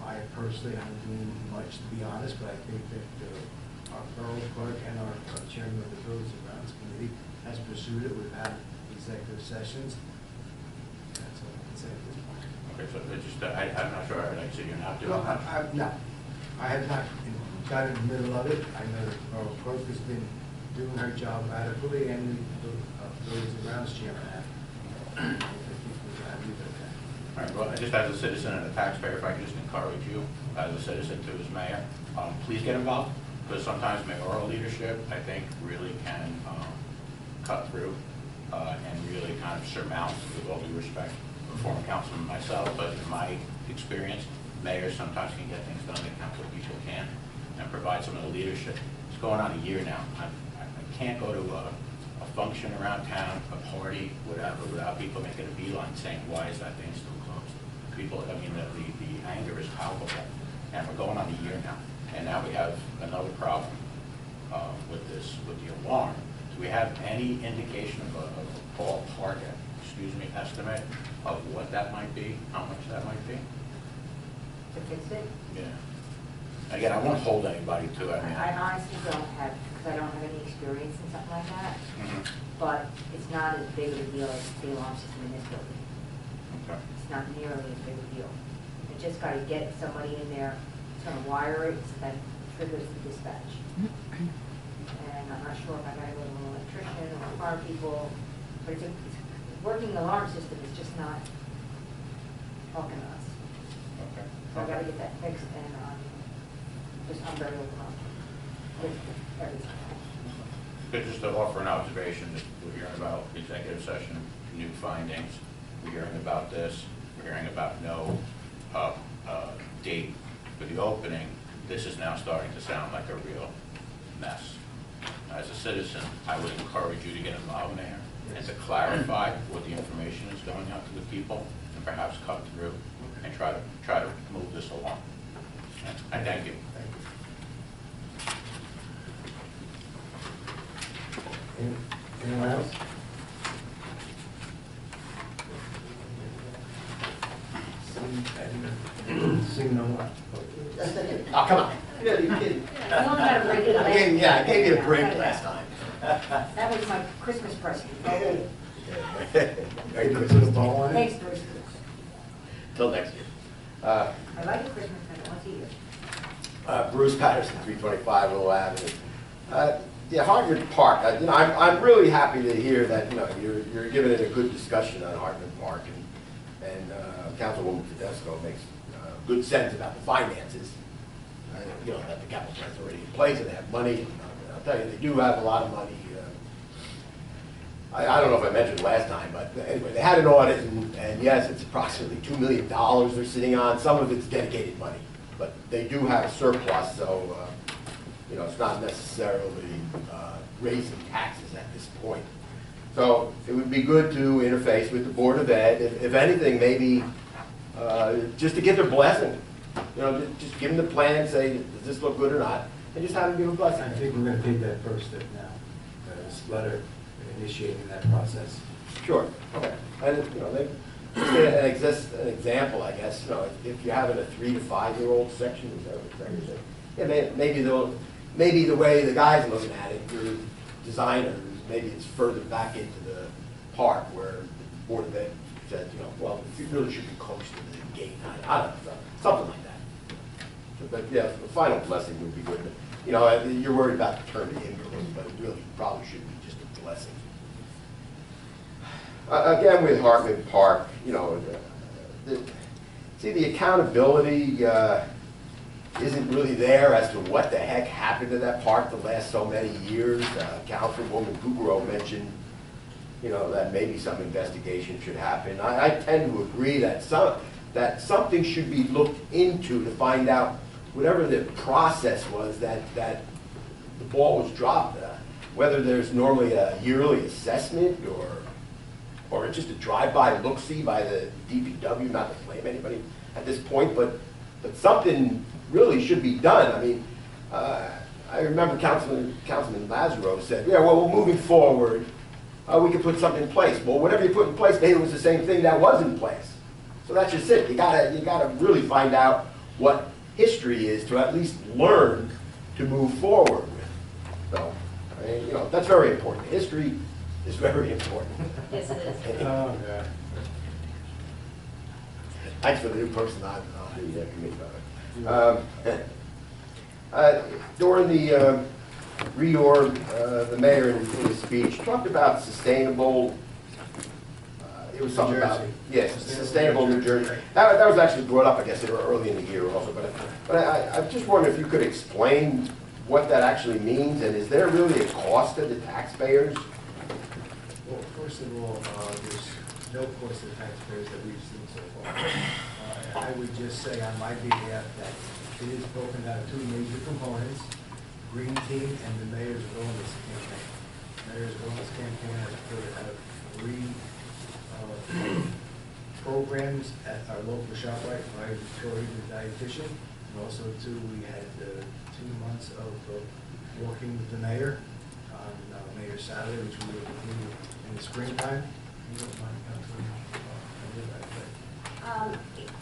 I personally haven't doing much, to be honest, but I think that our borough clerk and our chairman of the Buildings and Grounds Committee has pursued it. We've had executive sessions. That's all I can say at this point. Okay, so it's just, I'm not sure, like, so you're not doing No, much? no, I have not got in the middle of it. I know that our clerk has been doing her job adequately, and the Buildings and Grounds chairman have. I think we're going to leave it at that. All right, well, just as a citizen and a taxpayer, if I could just encourage you, as a citizen too, as mayor, please get involved, because sometimes mayoral leadership, I think, really can cut through and really kind of surmount, with all due respect, a former councilman myself, but in my experience, mayors sometimes can get things done that council people can't, and provide some of the leadership. It's going on a year now. I can't go to a function around town, a party, whatever, without people making a beeline saying, why is that thing still closed? People, I mean, the anger is palpable, and we're going on a year now. And now we have another problem with the alarm. Do we have any indication of a ballpark, estimate of what that might be, how much that might be? To fix it? Yeah. Again, I won't hold anybody to it. I honestly don't have, because I don't have any experience in something like that, but it's not as big of a deal as the alarm system in this building. Okay. It's not nearly as big a deal. I just got to get somebody in there, it's going to wire it, so that triggers the dispatch. And I'm not sure if I got to go to an electrician or fire people, but it's working alarm system is just not talking to us. Okay. So I got to get that fixed, and I'm very open with everything. Just to offer an observation, that we're hearing about executive session, new findings, we're hearing about this, we're hearing about no date for the opening. This is now starting to sound like a real mess. As a citizen, I would encourage you to get involved, Mayor, and to clarify what the information is going out to the people, and perhaps cut through and try to move this along. I thank you. Anyone else? Seeing no one. Oh, come on. You gotta be kidding. You only got to break it I gave you a break last time. That was my Christmas present. Merry Put a bow on it? Thanks, Bruce. Till next year. I like a Christmas present once a year. Bruce Patterson, 325 Willow Avenue. Yeah, Hartman Park. I'm really happy to hear that you're giving it a good discussion on Hartman Park, and Councilwoman Tedesco makes good sense about the finances. That the capital plan's already in place and they have money. And I'll tell you, they do have a lot of money. I don't know if I mentioned last time, but anyway, they had an audit, and yes, it's approximately $2 million they're sitting on. Some of it's dedicated money, but they do have a surplus, so, you know, it's not necessarily raising taxes at this point. So it would be good to interface with the Board of Ed, if anything, maybe just to get their blessing. You know, just give them the plan, say, does this look good or not, and just have them give a blessing. I think we're gonna take that first step now, this letter initiating that process. Sure, okay. And, you know, just an example, I guess, you know, if you're having a 3 to 5 year old section, is that what you're saying? Yeah, maybe the way the guy's looking at it, your designer, maybe it's further back into the park where the Board of Ed said, you know, well, you really should be close to the gate. I don't know, something like that. But yeah, the final blessing would be good. You know, you're worried about the term influence, but it really probably should be just a blessing. Again, with Hartman Park, you know, the accountability isn't really there as to what the heck happened to that park the last so many years. Councilwoman Kugro mentioned, you know, that maybe some investigation should happen. I tend to agree that something should be looked into to find out whatever the process was that the ball was dropped. Whether there's normally a yearly assessment or just a drive-by look-see by the DPW, not to blame anybody at this point, but something really should be done. I mean, I remember Councilman Lazaro said, yeah, well, moving forward, we could put something in place. Well, whatever you put in place, maybe it was the same thing that was in place. So that's just it. You gotta really find out what history is to at least learn to move forward with. So, I mean, you know, that's very important. History is very important. Yes, it is. Oh, God. Thanks for the new person on the committee. During the reorg, the mayor in his speech talked about sustainable, it was something about, yes, sustainable New Jersey. That was actually brought up, I guess, early in the year also, but I just wonder if you could explain what that actually means, and is there really a cost to the taxpayers? Well, first of all, there's no cost to the taxpayers that we've seen so far. I would just say on my behalf that it is broken down into 2 major components, Green Team and the Mayor's Wellness Campaign. Mayor's Wellness Campaign has put out 3 programs at our local ShopRite, my Victoria the dietitian, and also we had 2 months of walking with the mayor on Mayor's Saturday, which we will continue in the springtime. You don't mind, Councilman?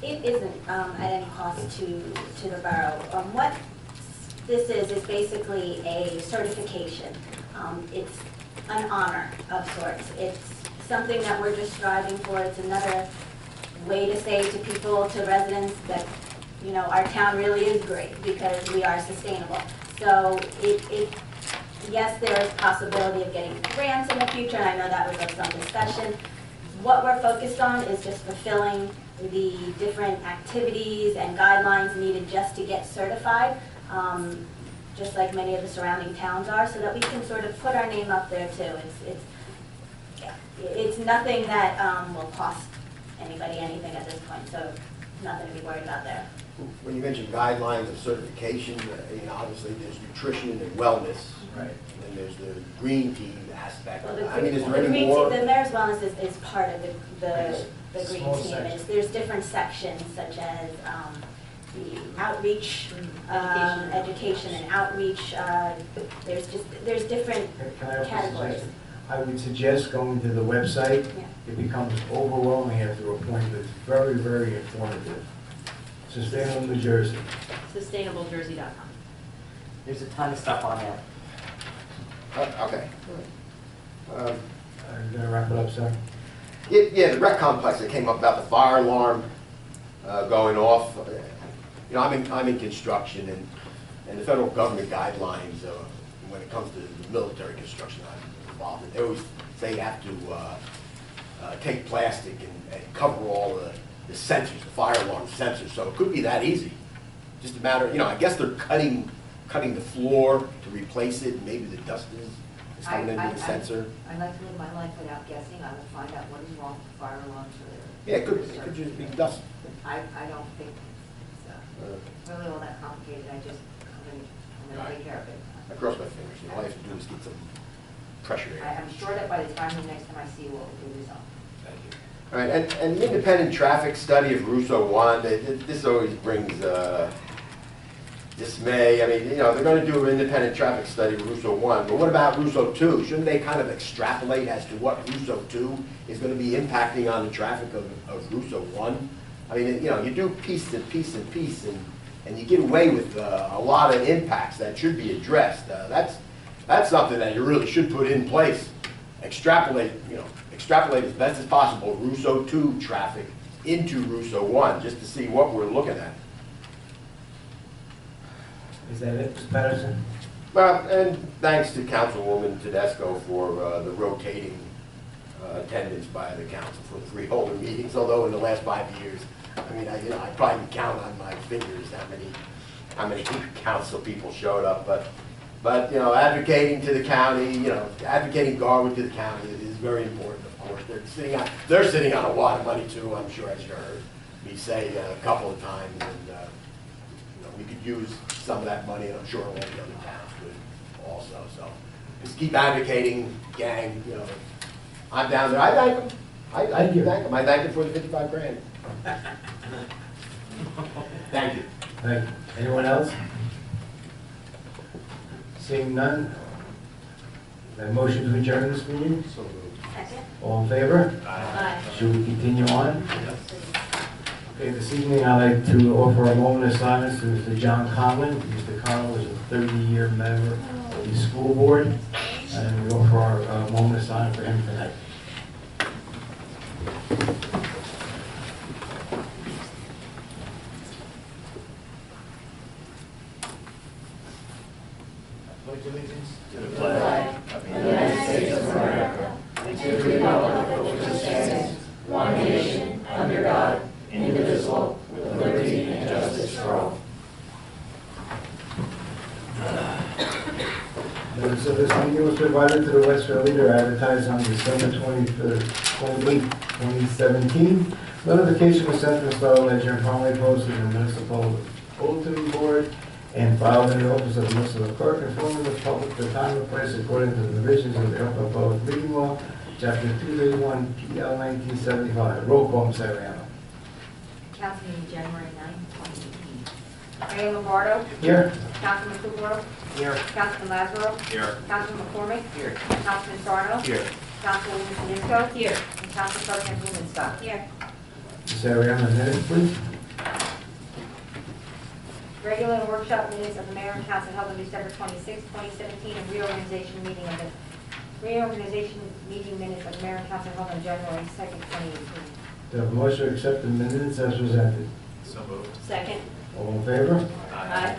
It isn't at any cost to the borough. What this is basically a certification. It's an honor of sorts. It's something that we're just striving for. It's another way to say to people, to residents, that, you know, our town really is great because we are sustainable. So yes, there is possibility of getting grants in the future, and I know that was of some discussion. What we're focused on is just fulfilling the different activities and guidelines needed just to get certified, just like many of the surrounding towns are, so that we can sort of put our name up there too. It's nothing that will cost anybody anything at this point, so nothing to be worried about there. When you mention guidelines of certification, you know, obviously there's nutrition and wellness, right? And then there's the Green Team aspect. Well, I mean, is there the any more? The Mayor's Wellness is part of the Green Small Team. section. There's different sections such as the outreach, education and outreach. There's different Can I offer a categories. suggestion? I would suggest going to the website. Yeah. It becomes overwhelming after a point, but it's very, very informative. Sustainable New Jersey. SustainableJersey.com. There's a ton of stuff on there. Okay. Are you gonna wrap it up, sir? Yeah, the rec complex that came up about the fire alarm going off. You know, I'm in construction, and the federal government guidelines when it comes to the military construction I'm involved in, they always say you have to take plastic and cover all the sensors, the fire alarm sensors. So it could be that easy. Just a matter, you know, I guess they're cutting the floor to replace it. Maybe the dust is It's coming into the sensor. I like to live my life without guessing. I will find out what is wrong with the fire alarms or their. Yeah, it could just be dust. I don't think it's really all that complicated. I'm gonna take care of it. I cross my fingers, you know, all I have to do is get some pressure air. I'm sure that by the time the next time I see you, we'll do this up. Thank you. All right, and the independent traffic study of Russo One, this always brings dismay. I mean, you know, they're gonna do an independent traffic study of Russo One, but what about Russo Two? Shouldn't they kind of extrapolate as to what Russo Two is gonna be impacting on the traffic of Russo One? I mean, you know, you do piece and piece and piece, and you get away with a lot of impacts that should be addressed. That's something that you really should put in place. Extrapolate as best as possible Russo 2 traffic into Russo 1, just to see what we're looking at. Is that it, Mr. Patterson? Well, and thanks to Councilwoman Tedesco for the rotating attendance by the council for 3 older meetings, although in the last 5 years, I mean, I probably can count on my fingers how many council people showed up, but you know, advocating to the county, you know, advocating Garwood to the county is very important, of course. They're sitting on a lot of money too, I'm sure, as you heard me say a couple of times, and you know, we could use some of that money, and I'm sure all the other towns could also. So just keep advocating, gang. You know, I'm down there. I thank them. I thank them. I thank them for the 55 grand. Thank you. Thank you. Anyone else? Seeing none, the motion to adjourn this meeting? So moved. Second. All in favor? Aye. Should we continue on? Okay, this evening I'd like to offer a moment of silence to Mr. John Conlon. Mr. Conlon was a 30-year member of the school board, and we offer our moment of silence for him tonight. Pledge allegiance To the flag of the United States of America and to the republic for which it stands, one nation, under God, indivisible, with liberty and justice for all. Notice of this meeting was provided to the Westfield Leader, advertised on December 28, 2017. Notification was sent to the Star Ledger and promptly posted in the municipal bulletin board and filed in the office of the municipal clerk, informing the public the time and place according to the provisions of the Open Public Meeting Law, Chapter 231, PL 1975. Roll call, Ms. Ariano. Council meeting January 9, 2018. Mayor Lombardo? Here. Councilman Kupro? Here. Councilman Lazaro? Here. Councilman McCormick? Here. Councilman Sarno? Here. Councilwoman Tedesco? Here. And Council President Blumenstock? Here. Ms. Ariano, minutes, please. Regular and workshop minutes of the mayor and council held on December 26, 2017, and reorganization meeting minutes of the mayor and council held on January 2nd, 2018. Do you have a motion to accept the minutes as presented? So moved. Second. All in favor? Aye.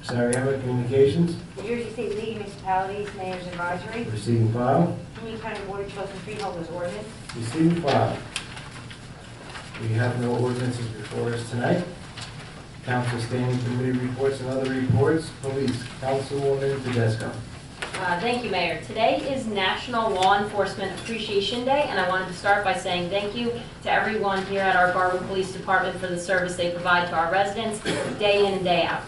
Ms. Ariano, communications, New Jersey State League of Municipalities Mayor's Advisory, receiving file. Union County Board of Chosen Freeholders Ordinance, Receiving file. We have no ordinances before us tonight. Council standing committee reports and other reports. Police, Councilwoman Tedesco. Thank you, Mayor. Today is National Law Enforcement Appreciation Day, and I wanted to start by saying thank you to everyone here at our Garwood Police Department for the service they provide to our residents day in and day out.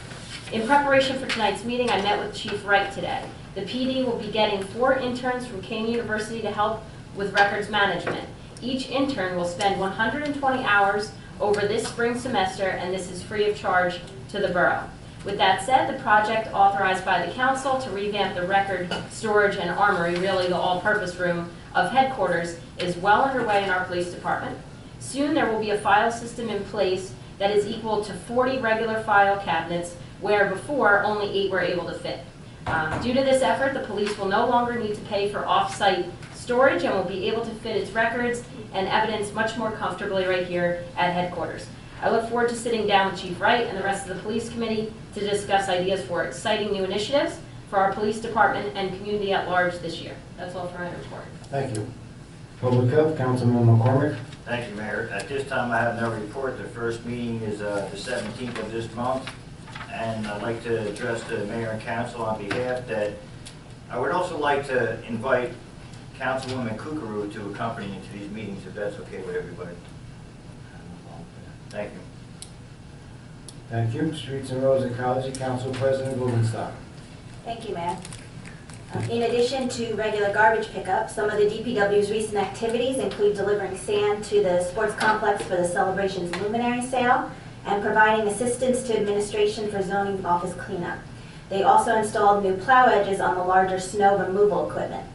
In preparation for tonight's meeting, I met with Chief Wright today. The PD will be getting 4 interns from King University to help with records management. Each intern will spend 120 hours over this spring semester, and this is free of charge to the borough. With that said, the project authorized by the council to revamp the record storage and armory, really the all-purpose room of headquarters, is well underway in our police department. Soon there will be a file system in place that is equal to 40 regular file cabinets, where before only 8 were able to fit. Due to this effort, the police will no longer need to pay for off-site storage and will be able to fit its records and evidence much more comfortably right here at headquarters. I look forward to sitting down with Chief Wright and the rest of the police committee to discuss ideas for exciting new initiatives for our police department and community at large this year. That's all for my report. Thank you. Public Health, Councilman McCormick. Thank you, Mayor. At this time, I have no report. The first meeting is the 17th of this month, and I'd like to address the mayor and council on behalf that I would also like to invite Councilwoman Kukuru to accompany me to these meetings, if that's okay with everybody. Thank you. Thank you. Streets and Roads Ecology Council President Blumenstock. Thank you, Mayor. In addition to regular garbage pickup, some of the DPW's recent activities include delivering sand to the sports complex for the Celebrations Luminary Sale and providing assistance to administration for zoning office cleanup. They also installed new plow edges on the larger snow removal equipment.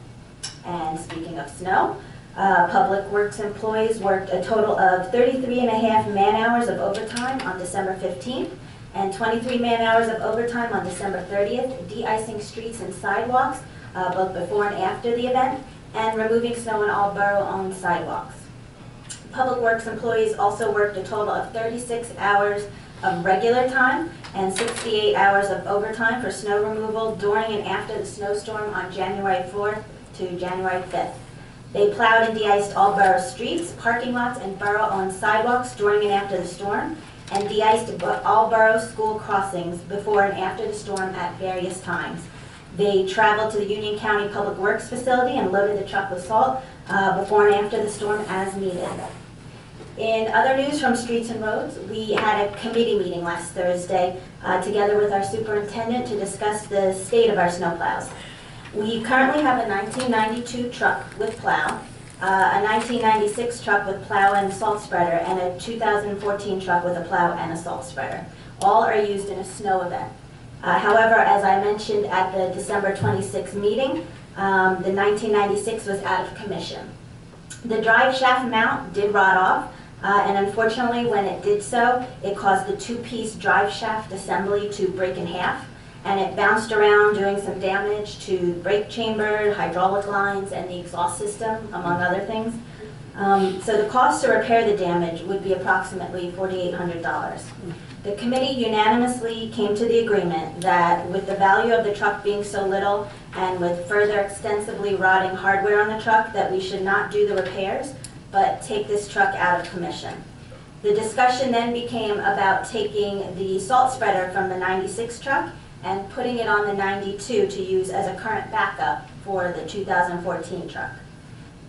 And speaking of snow, Public Works employees worked a total of 33.5 man-hours of overtime on December 15th and 23 man-hours of overtime on December 30th, de-icing streets and sidewalks, both before and after the event, and removing snow on all borough-owned sidewalks. Public Works employees also worked a total of 36 hours of regular time and 68 hours of overtime for snow removal during and after the snowstorm on January 4th to January 5th. They plowed and de-iced all borough streets, parking lots, and borough-owned sidewalks during and after the storm, and de-iced all borough school crossings before and after the storm at various times. They traveled to the Union County Public Works facility and loaded the truck with salt before and after the storm as needed. In other news from Streets and Roads, we had a committee meeting last Thursday together with our superintendent to discuss the state of our snowplows. We currently have a 1992 truck with plow, a 1996 truck with plow and salt spreader, and a 2014 truck with a plow and a salt spreader. All are used in a snow event. However, as I mentioned at the December 26th meeting, the 1996 was out of commission. The drive shaft mount did rot off, and unfortunately when it did so, it caused the two-piece drive shaft assembly to break in half, and it bounced around doing some damage to the brake chamber, hydraulic lines, and the exhaust system, among other things. So the cost to repair the damage would be approximately $4,800. The committee unanimously came to the agreement that with the value of the truck being so little and with further extensively rotting hardware on the truck, that we should not do the repairs, but take this truck out of commission. The discussion then became about taking the salt spreader from the 96 truck and putting it on the 92 to use as a current backup for the 2014 truck.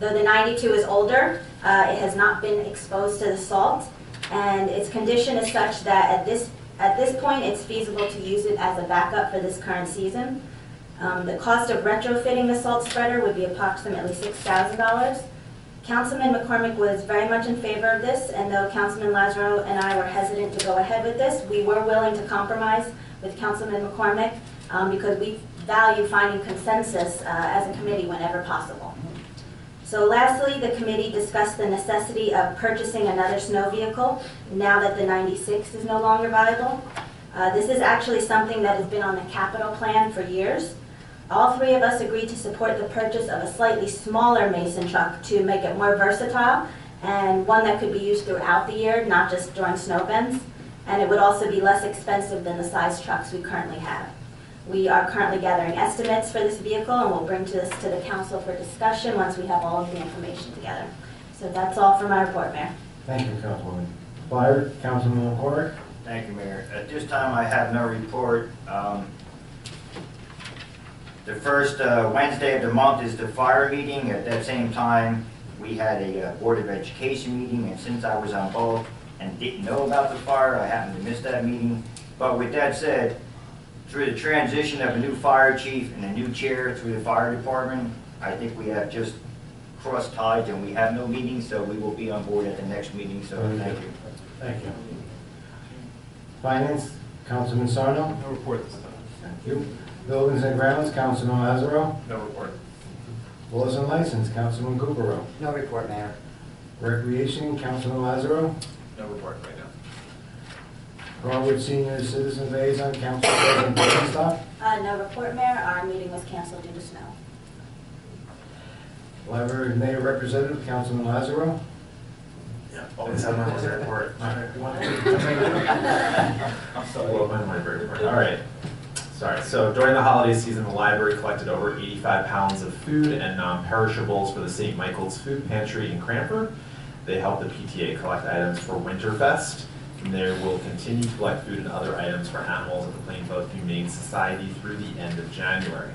Though the 92 is older, it has not been exposed to the salt, and its condition is such that at this point it's feasible to use it as a backup for this current season. The cost of retrofitting the salt spreader would be approximately $6,000. Councilman McCormick was very much in favor of this, and though Councilman Lazaro and I were hesitant to go ahead with this, we were willing to compromise with Councilman McCormick because we value finding consensus as a committee whenever possible. So lastly, the committee discussed the necessity of purchasing another snow vehicle now that the 96 is no longer viable. This is actually something that has been on the capital plan for years. All three of us agreed to support the purchase of a slightly smaller Mason truck to make it more versatile and one that could be used throughout the year, not just during snow events. And it would also be less expensive than the size trucks we currently have. We are currently gathering estimates for this vehicle, and we'll bring this to the council for discussion once we have all of the information together. So that's all for my report, Mayor. Thank you, Councilwoman. Fire, Councilman McCormick. Thank you, Mayor. At this time, I have no report. The first Wednesday of the month is the fire meeting. At that same time, we had a Board of Education meeting, and since I was on both and didn't know about the fire, I happened to miss that meeting. But with that said, through the transition of a new fire chief and a new chair through the fire department, I think we have just crossed tides and we have no meeting, so we will be on board at the next meeting, so thank you. Thank you. Finance, Councilman Sarno. No report this time. Thank you. Buildings and Grounds, Councilman Lazaro. No report. Laws and License, Councilman Kukrow. No report, Mayor. Recreation, Councilman Lazaro. No report right now. Garwood Senior Citizen Liaison, Council President Blumenstock. No report, Mayor. Our meeting was canceled due to snow. Library Mayor Representative, Councilman Lazaro. Yeah, always have my library report. I'm still below my library report. All right. Sorry. So during the holiday season, the library collected over 85 pounds of food and non-perishables for the St. Michael's Food Pantry in Cranford. They helped the PTA collect items for Winterfest. And they will continue to collect food and other items for animals at the Plainfield Humane Society through the end of January.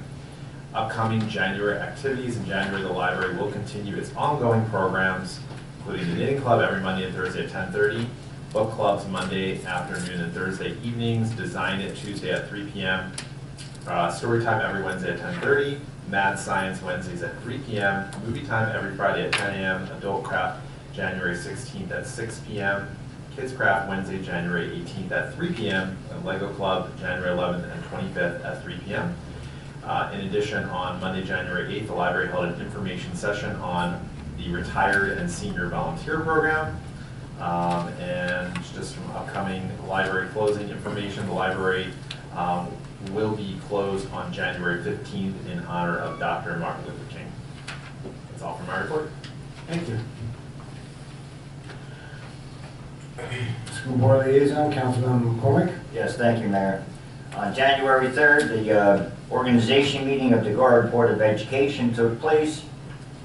Upcoming January activities. In January, the library will continue its ongoing programs, including the knitting club every Monday and Thursday at 10:30, book clubs Monday afternoon and Thursday evenings, Design It Tuesday at 3 p.m., story time every Wednesday at 10:30, math science Wednesdays at 3 p.m., movie time every Friday at 10 a.m., adult craft January 16th at 6 p.m., kids craft Wednesday, January 18th at 3 p.m., and Lego Club January 11th and 25th at 3 p.m. In addition, on Monday, January 8th, the library held an information session on the retired and senior volunteer program. And just from upcoming library closing information, the library will be closed on January 15th in honor of Dr. Martin Luther King. That's all for my report. Thank you. School Board Liaison, Councilman McCormick. Yes, thank you, Mayor. On January 3rd, the organization meeting of the Garwood Board of Education took place.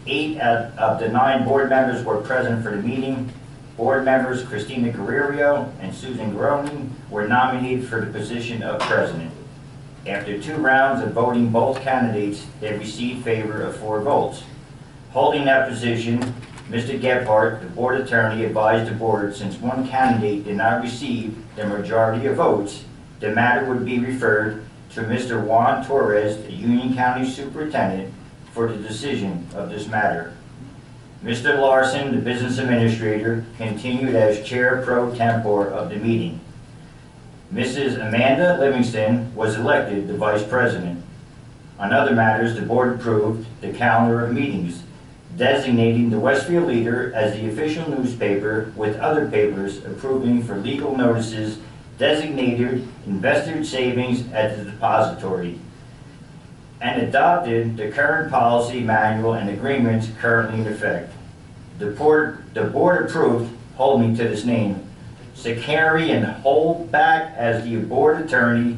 8 of the 9 board members were present for the meeting. Board members Christina Guerrero and Susan Groening were nominated for the position of president. After 2 rounds of voting both candidates, they received favor of 4 votes. Holding that position, Mr. Gebhardt, the board attorney, advised the board since one candidate did not receive the majority of votes, the matter would be referred to Mr. Juan Torres, the Union County Superintendent, for the decision of this matter. Mr. Larson, the business administrator, continued as chair pro tempore of the meeting. Mrs. Amanda Livingston was elected the vice president. On other matters, the board approved the calendar of meetings, designating the Westfield Leader as the official newspaper, with other papers approving for legal notices designated investor savings at the depository, and adopted the current policy manual and agreements currently in effect. The board approved, hold me to this name, Sakari and Holdback as the board attorney,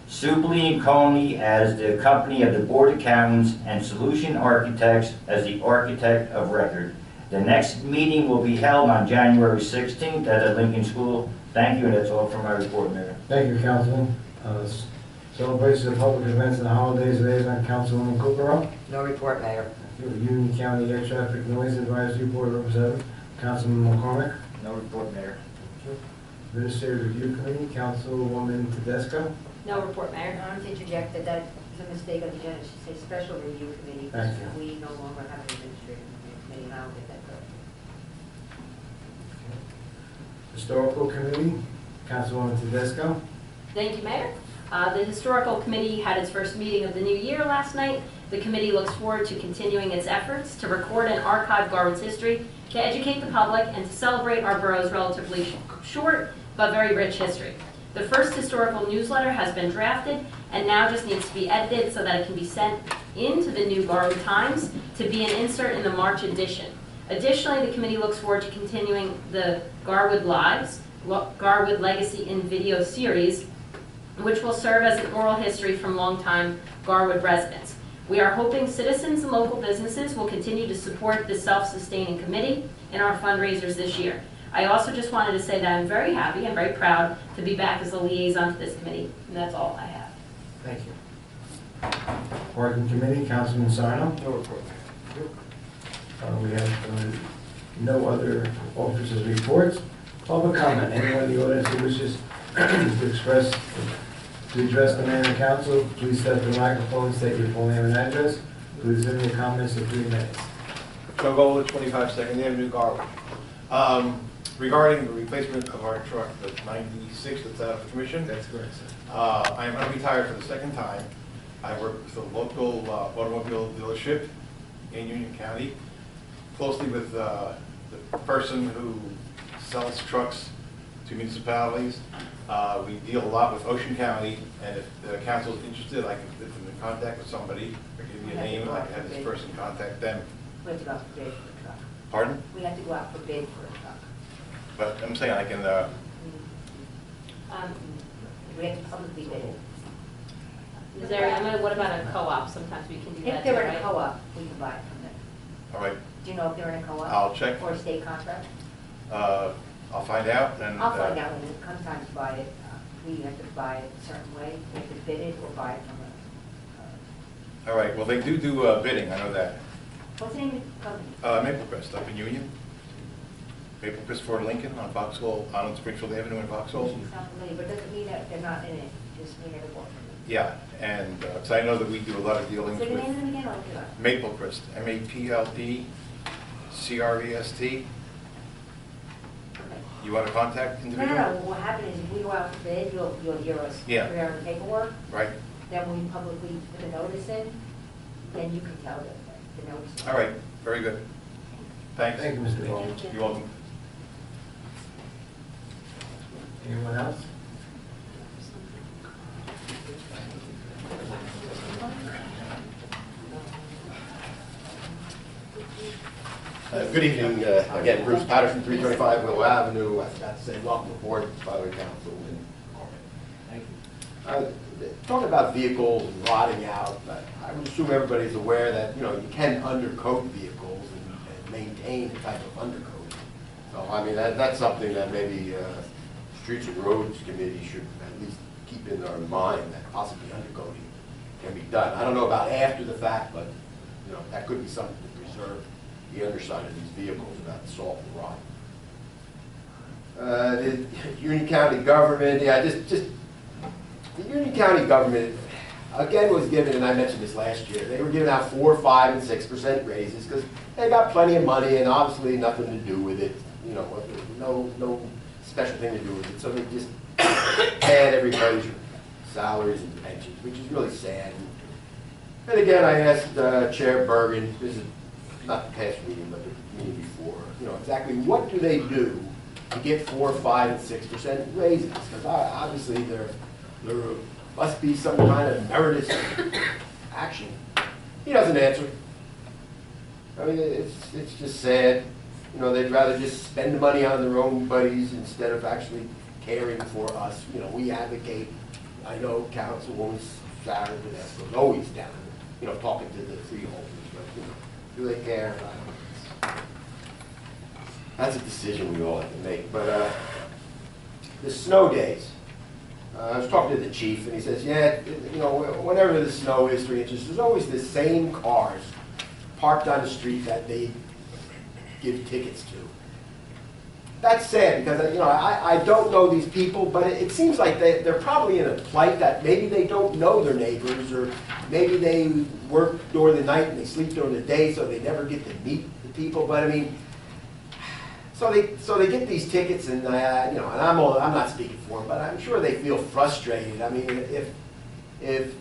Subley and Coney as the company of the board accountants, and Solution Architects as the architect of record. The next meeting will be held on January 16th at the Lincoln School. Thank you, and that's all from my report, Mayor. Thank you, Councilman. Celebration of public events and holidays, liaison, Councilwoman Kukrow. No report, Mayor. Union County Air Traffic Noise Advisory Board Representative, Councilman McCormick. No report, Mayor. Administrative Review Committee, Councilwoman Tedesco. No report, Mayor. I want to interject that that is a mistake on the agenda. It should say special review committee. Thank you. We no longer have an administrative committee, and I don't think that's correct. Historical Committee, Councilwoman Tedesco. Thank you, Mayor. The Historical Committee had its first meeting of the new year last night. The committee looks forward to continuing its efforts to record and archive Garwood's history, to educate the public, and to celebrate our borough's relatively short but very rich history. The first historical newsletter has been drafted and now just needs to be edited so that it can be sent into the new Garwood Times to be an insert in the March edition. Additionally, the committee looks forward to continuing the Garwood Lives, Garwood Legacy in Video series, which will serve as an oral history from longtime Garwood residents. We are hoping citizens and local businesses will continue to support this self-sustaining committee in our fundraisers this year. I also just wanted to say that I'm very happy and very proud to be back as a liaison to this committee, and that's all I have. Thank you. Working Committee, Councilman Sarno. No report. We have no other officers' reports. Public comment. Anyone in the audience who wishes to address the mayor and council, please step to the microphone, state your full name and address. Please limit your comments to 3 minutes. Joe Gola, 25 Second Avenue, Garwood. Regarding the replacement of our truck, the 96 that's out of commission. That's correct, sir. I am unretired for the second time. I work with a local automobile dealership in Union County, closely with the person who sells trucks to municipalities. We deal a lot with Ocean County, and if the council is interested, I can put them in contact with somebody, or give you a name, and I can have this person contact them. We have to go out for bid for a truck. Pardon? We have to go out for bid for a truck. But I'm saying I can, We have to publicly bid it. Ms. Ariana, what about a co-op? Sometimes we can do that If they're too, in a right? co-op, we can buy it from them. all right, Do you know if they're in a co-op? I'll check. Or a state contract? I'll find out, and. I'll find out when it comes time to buy it. We have to buy it a certain way. We have to bid it or buy it from All right, well, they do bidding, I know that. What's the name of the company? Maple Crest up in Union. Maple Crest for Lincoln on Vauxhall, on Springfield Avenue in Vauxhall. Sounds familiar, but doesn't mean that they're not in it, just mean they're working. Yeah, and, so I know that we do a lot of dealings Say the with name of them again, I'll look it up. Maple Crest, MAPLE-CREST. You want to contact No, individual? no, no, what happened is if we go out for bid, you'll hear us Yeah. prepare the paperwork, Right, then when we publicly put a notice in, then you can tell them the notice. all right, very good. Thanks. Thank you, Mr. Bowles. Thank you. You're welcome. Anyone else? Good evening, again, Bruce Patterson, 325 Willow Avenue. I forgot to say welcome aboard, by the way, Council. Thank you. Talking about vehicles and rotting out, I would assume everybody's aware that, you know, you can undercoat vehicles and maintain a type of undercoat. So, I mean, that's something that maybe Streets and Roads Committee should at least keep in their mind, that possibly undercoating can be done. I don't know about after the fact, but, you know, that could be something to preserve the underside of these vehicles without salt and rot. The Union County government, yeah, just the Union County government, again, was given, and I mentioned this last year, they were giving out 4%, 5%, and 6% raises because they got plenty of money and obviously nothing to do with it, you know, no special thing to do with it. So they just add everybody's salaries and pensions, which is really sad. And again, I asked Chair Bergen, this is not the past meeting, but the meeting before, you know, exactly what do they do to get 4%, 5%, and 6% raises? Because obviously there must be some kind of meritorious action. He doesn't answer. I mean, it's just sad. You know, they'd rather just spend the money on their own buddies instead of actually caring for us. You know, we advocate. I know Councilwoman Sarah Tedesco is always down, you know, talking to the freeholders, but, you know, do they care? I don't know. That's a decision we all have to make. But the snow days, I was talking to the chief, and he says, yeah, you know, whenever the snow is 3 inches, there's always the same cars parked on the street that they give tickets to. That's sad because, you know, I don't know these people, but it seems like they're probably in a plight that maybe they don't know their neighbors, or maybe they work during the night and they sleep during the day, so they never get to meet the people. But I mean, so they get these tickets, and you know, and I'm not speaking for them, but I'm sure they feel frustrated. I mean, if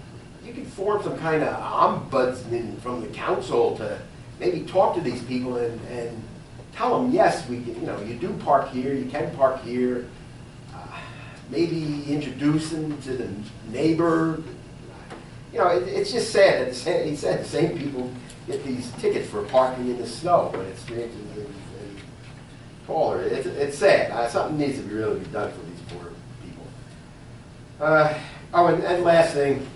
you could form some kind of ombudsman from the council to maybe talk to these people and tell them, yes, we can, you know, you do park here, you can park here. Maybe introduce them to the neighbor. You know, it's just sad that he said the same people get these tickets for parking in the snow, but it's 3 inches and taller. It's sad. Something needs to really be done for these poor people. Oh, and last thing.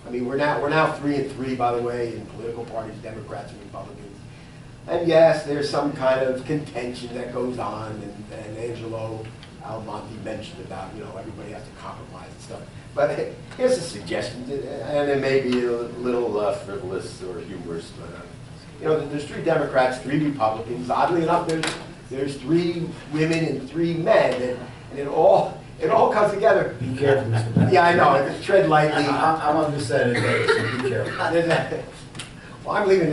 I mean, we're now 3-3, by the way, in political parties, Democrats and Republicans. And yes, there's some kind of contention that goes on, and Angelo Almonte mentioned about, you know, everybody has to compromise and stuff. But here's a suggestion, and it may be a little frivolous or humorous, but you know, there's 3 Democrats, 3 Republicans. Oddly enough, there's 3 women and 3 men, and it all comes together. Be careful, Mr. Patterson. Yeah, I know. Tread lightly. I'm on this side of the day, so be careful. Well, I'm leaving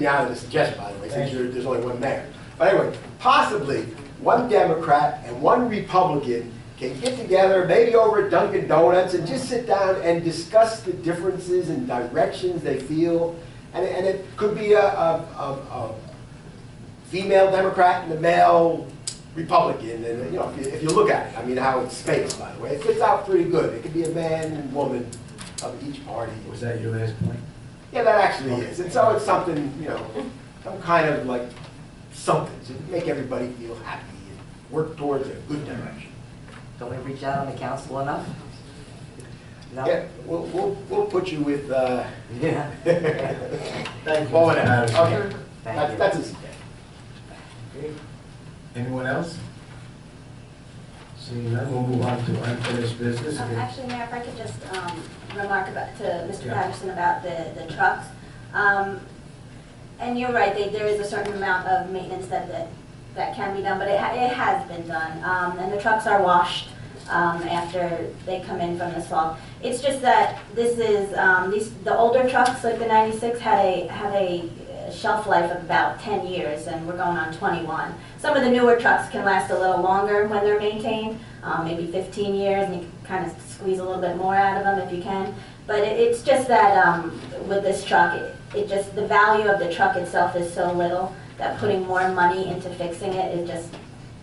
you out of the suggestion, by the way, since there's only one mayor. But anyway, possibly 1 Democrat and 1 Republican can get together, maybe over at Dunkin' Donuts, and just sit down and discuss the differences and directions they feel. And it could be a female Democrat and a male Republican. And you know, if you look at it, I mean, how it's spaced, by the way, it fits out pretty good. It could be a man and woman of each party. Was that your last point? Yeah, that actually is. And so it's something, you know, some kind of like something to make everybody feel happy and work towards a good direction. Don't we reach out on the council enough? No? Yeah, we'll put you with, Yeah. Thank you, well, Mr. whatever. Patterson. Okay. Thank you. That's a suggestion. Okay. Anyone else? Seeing none, we'll move on to unfinished business. Actually, Mayor, if I could just remark about, to Mr. Yeah. Patterson about the trucks. And you're right, there is a certain amount of maintenance that can be done, but it has been done. And the trucks are washed after they come in from the salt. It's just that this is, the older trucks, like the 96, had a shelf life of about 10 years, and we're going on 21. Some of the newer trucks can last a little longer when they're maintained, maybe 15 years, and you can kind of squeeze a little bit more out of them if you can. But it's just that with this truck, it just, the value of the truck itself is so little that putting more money into fixing it,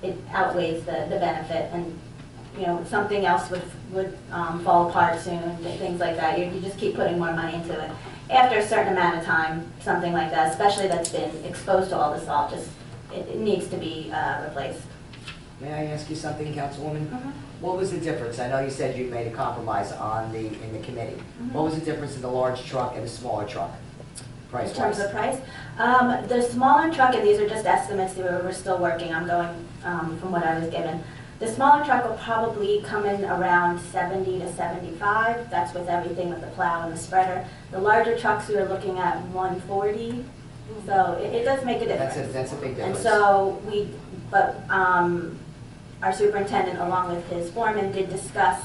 it outweighs the benefit. And, you know, something else would fall apart soon, things like that. You just keep putting more money into it. After a certain amount of time, something like that, especially that's been exposed to all the salt, just, it needs to be replaced. May I ask you something, Councilwoman? Mhm. What was the difference? I know you said you made a compromise in the committee. Mhm. What was the difference in the large truck and the smaller truck, In price-wise? terms of price, the smaller truck, and these are just estimates, we're still working, I'm going from what I was given. The smaller truck will probably come in around 70 to 75. That's with everything with the plow and the spreader. The larger trucks, we were looking at 140. So it does make a difference. That's a big difference. And so our superintendent, along with his foreman, did discuss,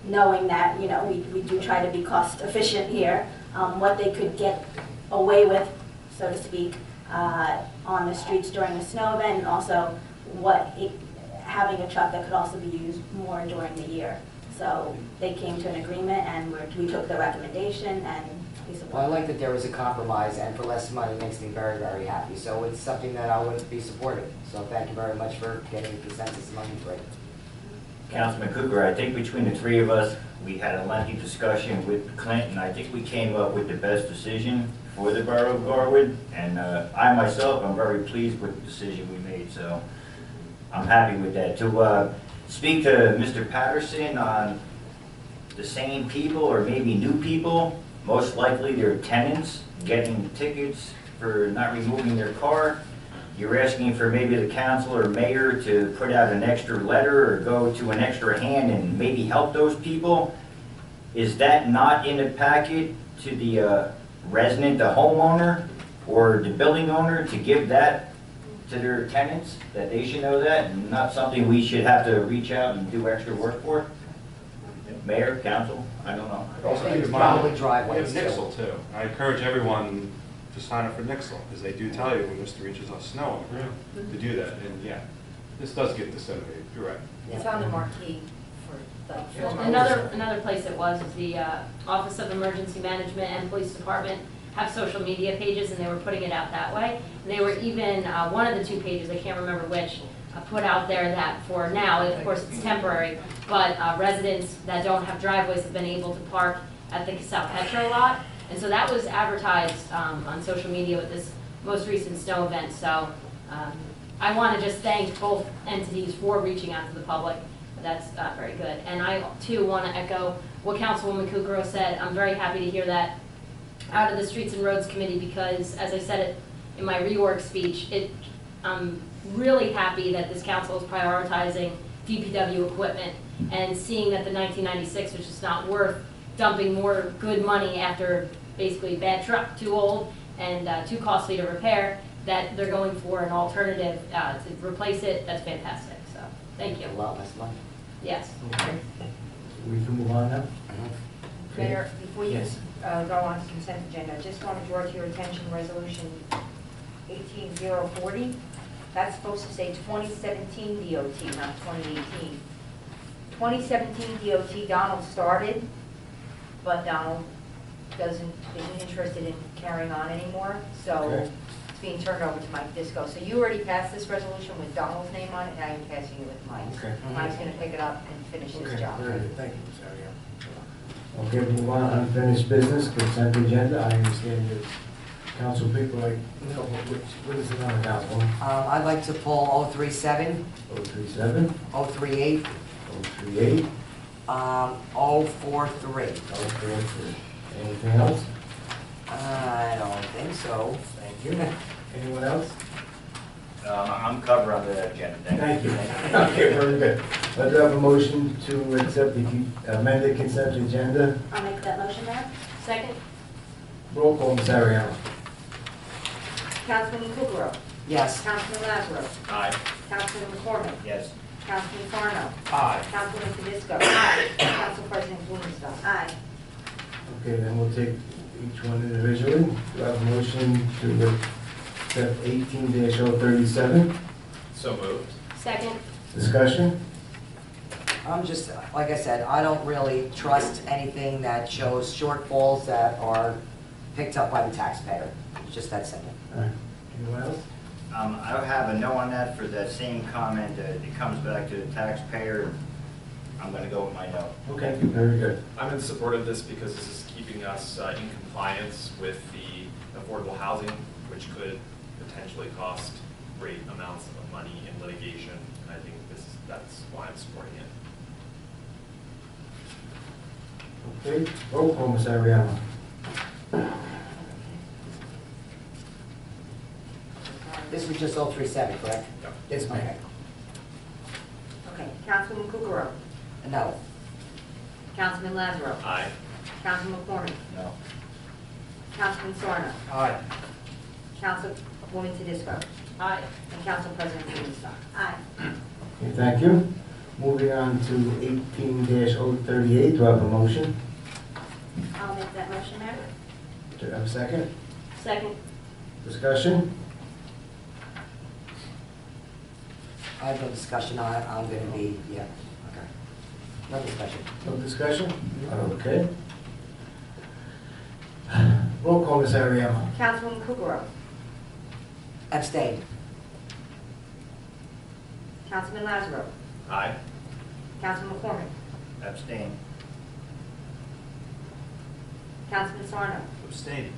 knowing that, you know, we do try to be cost efficient here, what they could get away with, so to speak, on the streets during a snow event, and also having a truck that could also be used more during the year. So they came to an agreement, and we took the recommendation, and we supported. Well, I like that there was a compromise, and for less money makes me very, very happy. So it's something that I would be supporting. So thank you very much for getting consensus among the three. Councilman Cooper, I think between the three of us, we had a lengthy discussion with Clinton. I think we came up with the best decision for the borough of Garwood. And I myself, I'm very pleased with the decision we made, so I'm happy with that. To speak to Mr. Patterson on the same people or maybe new people, most likely they're tenants getting tickets for not removing their car. You're asking for maybe the council or mayor to put out an extra letter or go to an extra hand and maybe help those people. Is that not in the packet to the resident, the homeowner, or the building owner to give that to their tenants, that they should know that, and not something we should have to reach out and do extra work for? Mayor, council, I don't know. Also keep in Probably mind, driveways, we have too. Nixle too. I encourage everyone to sign up for Nixle, because they do tell you when there's 3 inches of snow on the ground to do that. And yeah, this does get disseminated, you're right. It's on the marquee for like. Well, another place it was the Office of Emergency Management and Police Department have social media pages, and they were putting it out that way. And they were even, one of the 2 pages, I can't remember which, put out there that for now, of course it's temporary, but residents that don't have driveways have been able to park at the South Petro lot. And so that was advertised on social media with this most recent snow event. So I want to just thank both entities for reaching out to the public. That's very good. And I too want to echo what Councilwoman Kukrow said. I'm very happy to hear that out of the Streets and Roads Committee, because as I said it in my reorg speech, I'm really happy that this council is prioritizing DPW equipment and seeing that the 1996 was just not worth dumping more good money after basically a bad truck, too old and too costly to repair, that they're going for an alternative to replace it. That's fantastic. So thank you. A lot less money. Yes. Okay. We can move on now? Okay. Mayor, before you Yes. go on to consent agenda, I just want to draw to your attention resolution 18040. That's supposed to say 2017 DOT, not 2018. 2017 DOT, Donald started, but Donald isn't interested in carrying on anymore, so Okay. it's being turned over to Mike Disco. So you already passed this resolution with Donald's name on it, now you're passing it with Mike's. Okay. Mike's going to pick it up and finish his Okay, job. very good. Thank you, Ms. Ariel. Okay, move on, unfinished business, consent agenda. I understand that council people like, what is the number, Councilwoman? I'd like to pull 037, 037, 038, 038, 043. 043. Anything else? I don't think so. Thank you. Anyone else? I'm covered on the agenda. Thank you. Okay, very good. I do have a motion to accept the amended consent agenda. I'll make that motion, Mayor. Second? Roll call, Ms. Ariano. Councilman Kukrow. Yes. Councilman Lazaro. Aye. Councilman McCormick. Yes. Councilman Sarno. Aye. Councilman Fedisco. Aye. Council President Blumenstock. Aye. Okay, then we'll take each one individually. Do I have a motion to accept 18-037? So moved. Second? Discussion? I'm just, like I said, I don't really trust anything that shows shortfalls that are picked up by the taxpayer. It's just that simple. All right. Anyone else? I don't have a no on that for that same comment. It comes back to the taxpayer. I'm going to go with my no. Okay, very good. I'm in support of this because this is keeping us in compliance with the affordable housing, which could potentially cost great amounts of money in litigation. And I think that's why I'm supporting it. Okay, roll call, Ms. Ariano. This was just 037, correct? Yep. Yes, ma'am. Okay, Councilman Kukrow. No. Councilman Lazaro. Aye. Councilman McCormick. No. Councilman Sarno. Aye. Councilwoman Tedisco. Aye. And Council President Blumenstock. Aye. Okay, thank you. Moving on to 18-038, do I have a motion? I'll make that motion, Mayor. Do I have a second? Second? Discussion? I have no discussion on it. I'm going to be, yeah, okay. No discussion. No discussion? Okay. Roll call, Ms. Ariano. Councilwoman Kukrow. Abstain. Councilman Lazaro. Aye. Councilman McCormick. Abstain. Councilman Sarno. Abstain.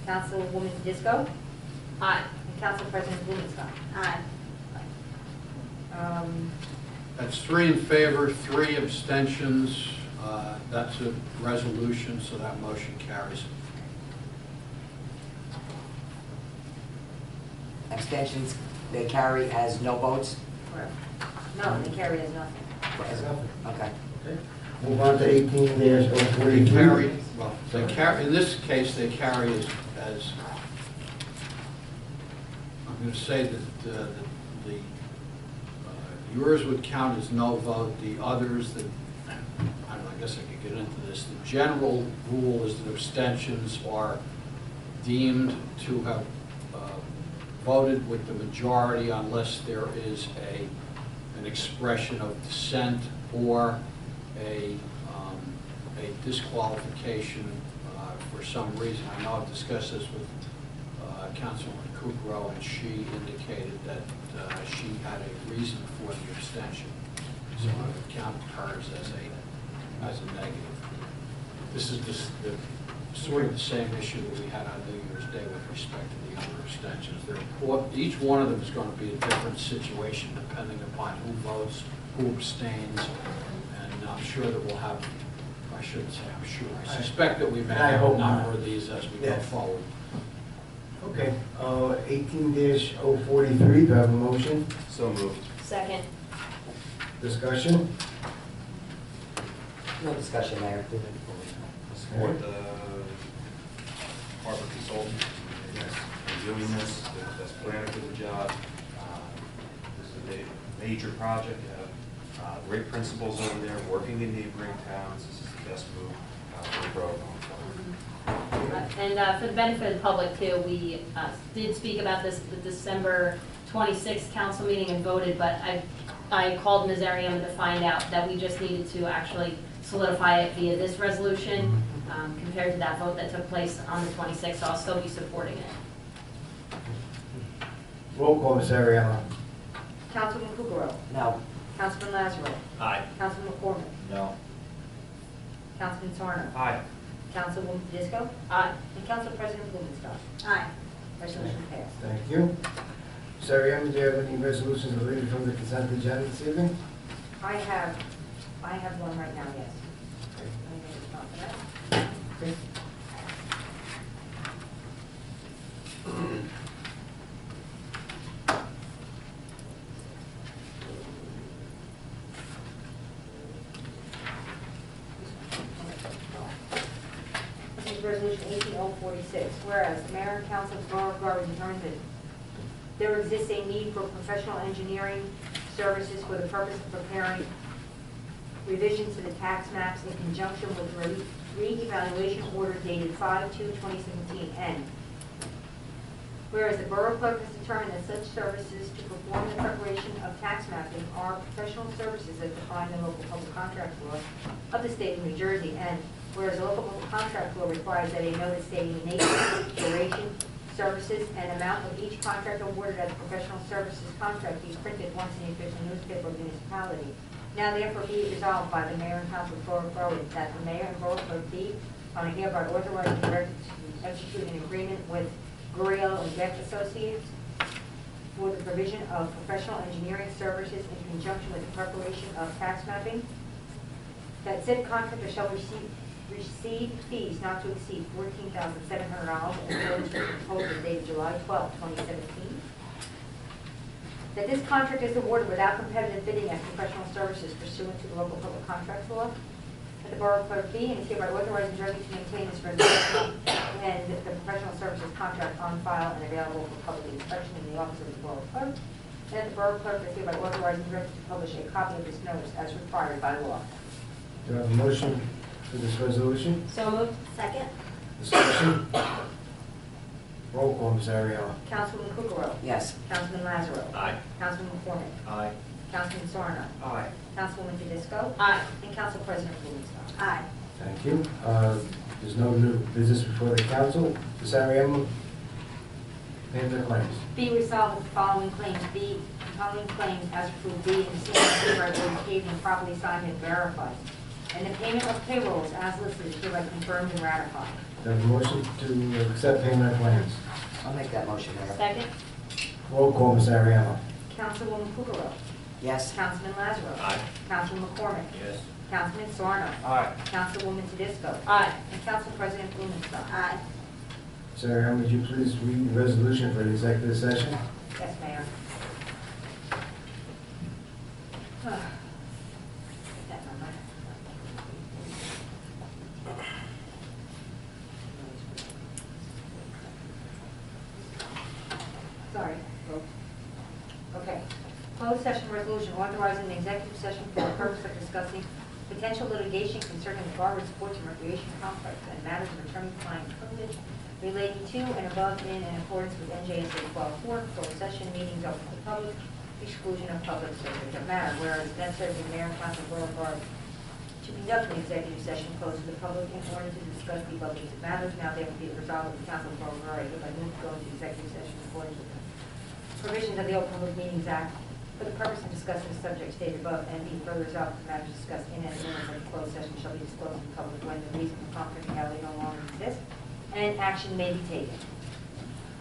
Councilwoman Tedisco. Aye. And Council President Blumenstock. Aye. That's 3 in favor, 3 abstentions. That's a resolution, so that motion carries. Abstentions, they carry as no votes? Correct. No, they carry as nothing. As no- Okay. Okay. Move on to 18-043. They carry, well, they carry, in this case, they carry as I'm going to say that yours would count as no vote, the others that, I don't know, I guess I could get into this. The general rule is that abstentions are deemed to have voted with the majority unless there is an expression of dissent or a disqualification for some reason. I know I've discussed this with Councilwoman Kukrow, and she indicated that she had a reason for the abstention. So I would count hers as a negative. This is sort of the same issue that we had on New Year's Day with respect to the other abstentions. Each one of them is going to be a different situation depending upon who votes, who abstains, and I'm sure that we'll have, I shouldn't say I'm sure, I suspect that we may I have hope a not. number of these as we go Yes. forward. Okay, 18-043, do I have a motion? So moved. Second? Discussion? No discussion, Mayor. Support the Harbor consultant, in doing this, that's planning for the job. This is a major project, you have great principals over there, working in neighboring towns, this is the best move for the borough going forward. And for the benefit of the public too, we did speak about this at the December 26th council meeting and voted, but I called Ms. Ariam to find out that we just needed to actually solidify it via this resolution compared to that vote that took place on the 26th, so I'll still be supporting it. Roll call, Ms. Ariano. Councilman Kukrow. No. Councilman Lazaro. Aye. Councilman McCormick. No. Councilman Sarno. Aye. Councilwoman Tedisco. Aye. And Council President Blumenstock. Aye. Resolution passed. Thank you. Ms. Ariano, do you have any resolutions related from the consent agenda this evening? I have one right now, yes. Okay. Let me just stop for that. Okay. Resolution 18046, whereas the mayor and council of the Borough of Garden determined that there exists a need for professional engineering services for the purpose of preparing revisions to the tax maps in conjunction with re-evaluation order dated 5/2/2017, and whereas the Borough Clerk has determined that such services to perform the preparation of tax mapping are professional services as defined in local public contract law of the state of New Jersey, and whereas the local public contract law requires that a notice stating the nature, duration, services, and amount of each contract awarded as a professional services contract be printed once in the official newspaper of the municipality. Now therefore be it resolved by the mayor and council of Borough of Berwick that the mayor and Borough Clerk be on a hereby authorized and directed to execute an agreement with Guriel and Beck Associates for the provision of professional engineering services in conjunction with the preparation of tax mapping. That said contractor shall receive fees not to exceed $14,700 in accordance with the proposal dated July 12, 2017. That this contract is awarded without competitive bidding as professional services pursuant to the local public contracts law. That the Borough Clerk be and is hereby authorized and directed to maintain this resolution and the professional services contract on file and available for public inspection in the office of the Borough Clerk. And that the Borough Clerk is hereby authorized and directed to publish a copy of this notice as required by law. Do I have a motion for this resolution? So moved. Second? Discussion? Roll call, Ms. Ariella. Councilman Kukrow. Yes. Councilman Lazaro. Aye. Councilman McCormick. Aye. Councilman Sarno. Aye. Councilwoman Tedisco. Aye. And Council President Blumenstock. Aye. Thank you. There's no new business before the council. Ms. Ariella, name the claims. Be resolved that the following claims as approved be and C hereby paid and properly signed and verified. And the payment of payrolls as listed is hereby confirmed and ratified. Do I have a motion to accept payment of claims? I'll make that motion, Mayor. Second. Roll call, Ms. Ariella. Councilwoman Kukrow. Yes. Councilman Lazaro. Aye. Councilman McCormick. Yes. Councilman Sarno. Aye. Councilwoman Tedisco. Aye. And Council President Blumenstock. Aye. Ms. Ariella, would you please read the resolution for the executive session? Yes, Mayor. Sorry, folks. Okay. Closed session resolution authorizing the executive session for the purpose of discussing potential litigation concerning the Garwood Sports and Recreation Complex and matters of attorney-client privilege relating to and above in accordance with NJSA 12-4, closed session meetings open to the public, exclusion of public subject of matter, whereas necessary for the mayor and council of Borough of Garden to conduct an executive session closed to the public in order to discuss the above matters. Now therefore be it resolved that the council of Borough of Garden hereby move to go into executive session according to the provisions of the Open Public Meetings Act for the purpose of discussing the subject stated above, and be further resolved that the matters discussed in and minutes of the closed session shall be disclosed to the public when the reason for confidentiality no longer exists, and action may be taken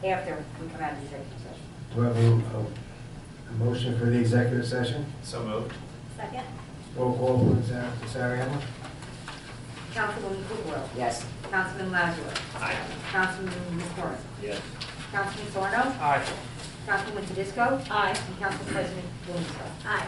after we come out of the executive session. Do I have a motion for the executive session? So moved. Second? Roll call, Ms. Ariella. Councilwoman Kukrow. Yes. Councilman Lazaro. Aye. Councilman McCormick. Yes. Councilman Sarno. Aye. Councilwoman Tedisco. Aye. And Council President Blumenstock. Aye.